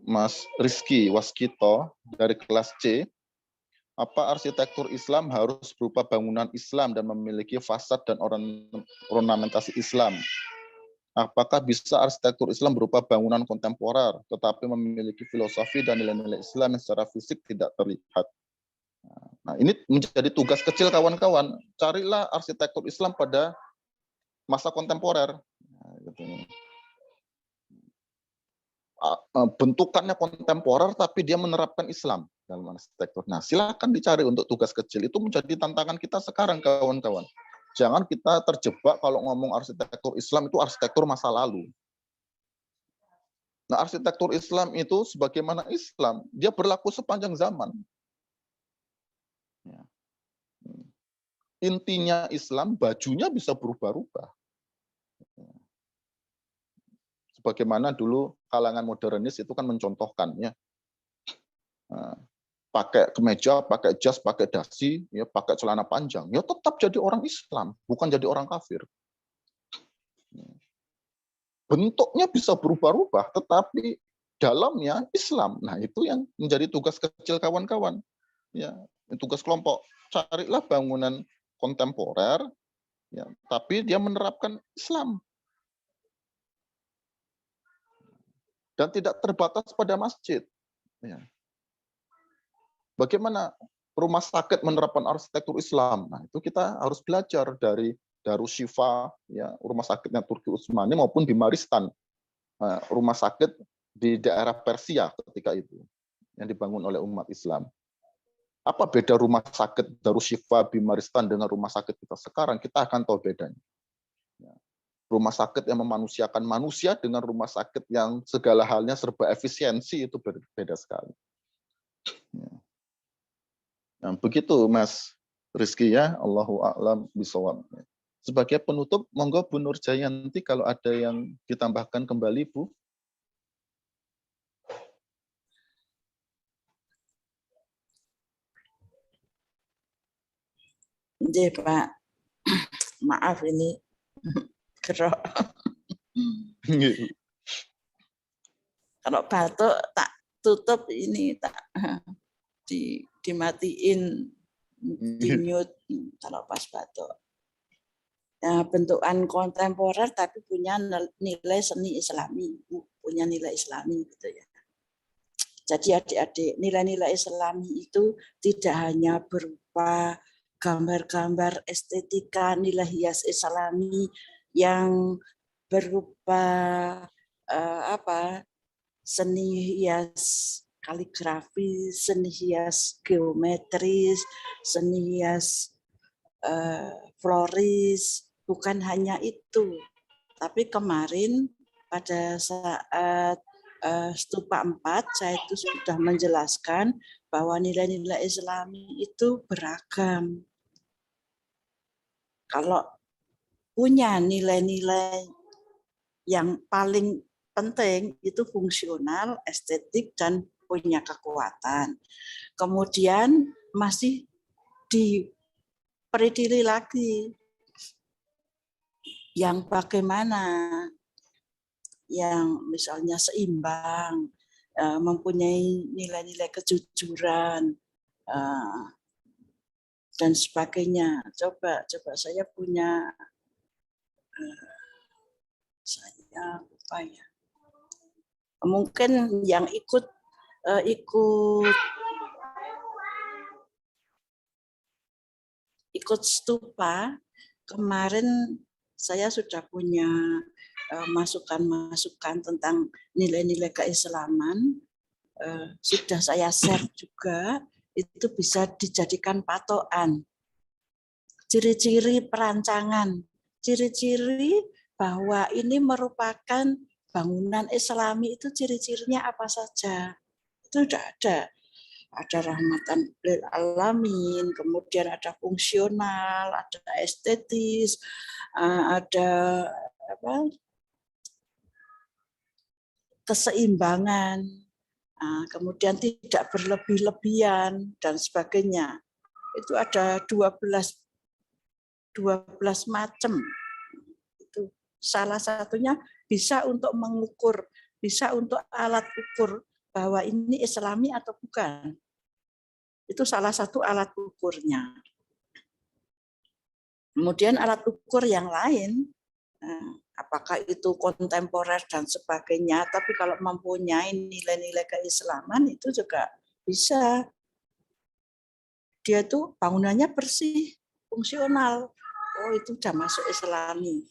Mas Rizky Waskito dari kelas C. Apa arsitektur Islam harus berupa bangunan Islam dan memiliki fasad dan ornamentasi Islam? Apakah bisa arsitektur Islam berupa bangunan kontemporer, tetapi memiliki filosofi dan nilai-nilai Islam yang secara fisik tidak terlihat? Nah, ini menjadi tugas kecil kawan-kawan. Carilah arsitektur Islam pada masa kontemporer. Nah, gitu. Bentukannya kontemporer, tapi dia menerapkan Islam dalam arsitektur. Nah, silakan dicari untuk tugas kecil. Itu menjadi tantangan kita sekarang, kawan-kawan. Jangan kita terjebak kalau ngomong arsitektur Islam itu arsitektur masa lalu. Nah, arsitektur Islam itu sebagaimana Islam, dia berlaku sepanjang zaman. Intinya Islam, bajunya bisa berubah-ubah. Sebagaimana dulu kalangan modernis itu kan mencontohkan, ya. Pakai kemeja, pakai jas, pakai dasi, ya, pakai celana panjang, ya tetap jadi orang Islam, bukan jadi orang kafir. Bentuknya bisa berubah-ubah, tetapi dalamnya Islam. Nah, itu yang menjadi tugas kecil kawan-kawan. Ya, tugas kelompok. Carilah bangunan kontemporer, ya, tapi dia menerapkan Islam. Dan tidak terbatas pada masjid. Ya. Bagaimana rumah sakit menerapkan arsitektur Islam? Nah, itu kita harus belajar dari Darus Syifa, ya, rumah sakitnya Turki Utsmani maupun di Maristan, rumah sakit di daerah Persia ketika itu yang dibangun oleh umat Islam. Apa beda rumah sakit Darus Syifa di Maristan dengan rumah sakit kita sekarang? Kita akan tahu bedanya. Ya. Rumah sakit yang memanusiakan manusia dengan rumah sakit yang segala halnya serba efisiensi itu berbeda sekali. Ya. Nah, begitu Mas Rizky ya, Allahu a'lam bishawab. Sebagai penutup, monggo Bu Nur Jayanti kalau ada yang ditambahkan kembali, Bu. Iya, Pak. Maaf ini kerok. Kalau batuk tak tutup ini, tak dimatiin, di mute kalau pas batuk. Ya, bentukan kontemporer tapi punya nilai seni Islami, punya nilai Islami gitu ya. Jadi adik-adik, nilai-nilai Islami itu tidak hanya berupa gambar-gambar estetika, nilai hias Islami yang berupa seni hias kaligrafi, seni hias geometris, seni hias floris, bukan hanya itu. Tapi kemarin pada saat Stupa 4, saya itu sudah menjelaskan bahwa nilai-nilai Islami itu beragam. Kalau punya nilai-nilai yang paling penting itu fungsional, estetik, dan punya kekuatan. Kemudian masih dipredili lagi yang bagaimana, yang misalnya seimbang, mempunyai nilai-nilai kejujuran, dan sebagainya. Coba saya punya, saya lupa ya. Mungkin yang ikut Stupa kemarin saya sudah punya masukan-masukan tentang nilai-nilai keislaman, sudah saya share juga, itu bisa dijadikan patokan. Ciri-ciri perancangan, ciri-ciri bahwa ini merupakan bangunan Islami itu ciri-cirinya apa saja. Itu sudah ada. ada rahmatan lil alamin, kemudian ada fungsional, ada estetis, ada keseimbangan, kemudian tidak berlebih-lebihan dan sebagainya. Itu ada 12 macam. Itu salah satunya bisa untuk mengukur, bisa untuk alat ukur bahwa ini Islami atau bukan. Itu salah satu alat ukurnya. Kemudian alat ukur yang lain, apakah itu kontemporer dan sebagainya, tapi kalau mempunyai nilai-nilai keislaman itu juga bisa. Dia itu bangunannya bersih, fungsional. Oh, itu sudah masuk Islami.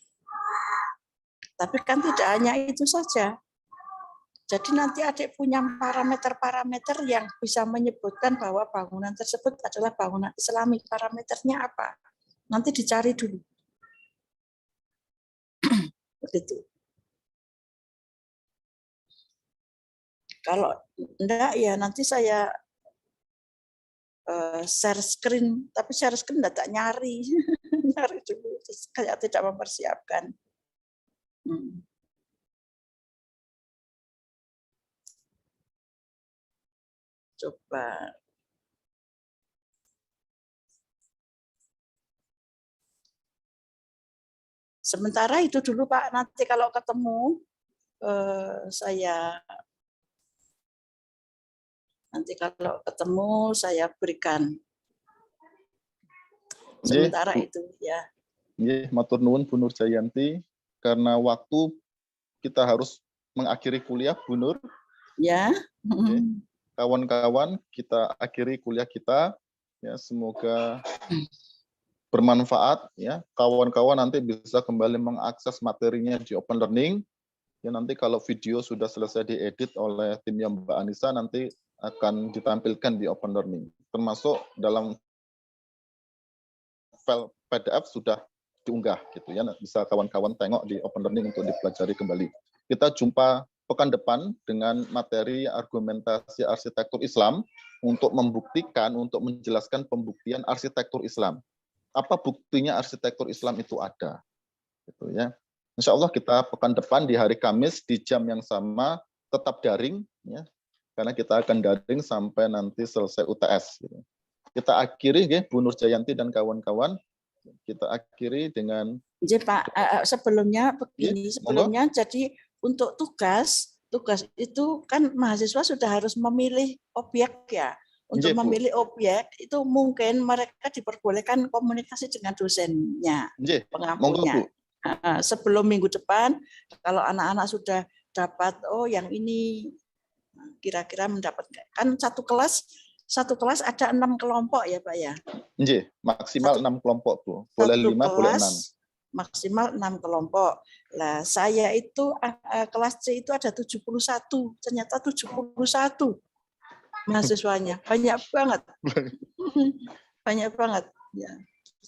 Tapi kan tidak hanya itu saja. Jadi nanti adik punya parameter-parameter yang bisa menyebutkan bahwa bangunan tersebut adalah bangunan Islami. Parameternya apa? Nanti dicari dulu. Begitu. Kalau enggak ya nanti saya share screen, tapi share screen enggak nyari. Nyari dulu, kayak tidak mempersiapkan. Coba. Sementara itu dulu Pak, nanti kalau ketemu saya berikan. Sementara itu ya. Matur nuwun Bu Nur Jayanti, karena waktu kita harus mengakhiri kuliah Bu Nur. Ya. Kawan-kawan, kita akhiri kuliah kita. Ya, semoga bermanfaat. Ya, kawan-kawan nanti bisa kembali mengakses materinya di Open Learning. Ya, nanti kalau video sudah selesai diedit oleh timnya Mbak Anissa, nanti akan ditampilkan di Open Learning. Termasuk dalam file PDF sudah diunggah, gitu ya. Bisa kawan-kawan tengok di Open Learning untuk dipelajari kembali. Kita jumpa pekan depan dengan materi argumentasi arsitektur Islam untuk membuktikan, untuk menjelaskan pembuktian arsitektur Islam. Apa buktinya arsitektur Islam itu ada? Gitu ya. Insya Allah kita pekan depan di hari Kamis di jam yang sama tetap daring, ya, karena kita akan daring sampai nanti selesai UTS. Gitu. Kita akhiri, ya, Bu Nur Jayanti dan kawan-kawan. Kita akhiri dengan. Jadi Pak, sebelumnya begini, sebelumnya jadi untuk tugas itu kan mahasiswa sudah harus memilih objek ya. Untuk memilih objek itu mungkin mereka diperbolehkan komunikasi dengan dosennya, pengampunya. Sebelum minggu depan, kalau anak-anak sudah dapat, oh yang ini kira-kira mendapatkan, kan satu kelas ada 6 kelompok ya Pak ya? Maksimal 6 kelompok Bu. Boleh 5, boleh 6. Maksimal 6 kelompok. Lah saya itu kelas C itu ada 71. Ternyata 71 mahasiswanya. Banyak banget. Banyak banget. Ya.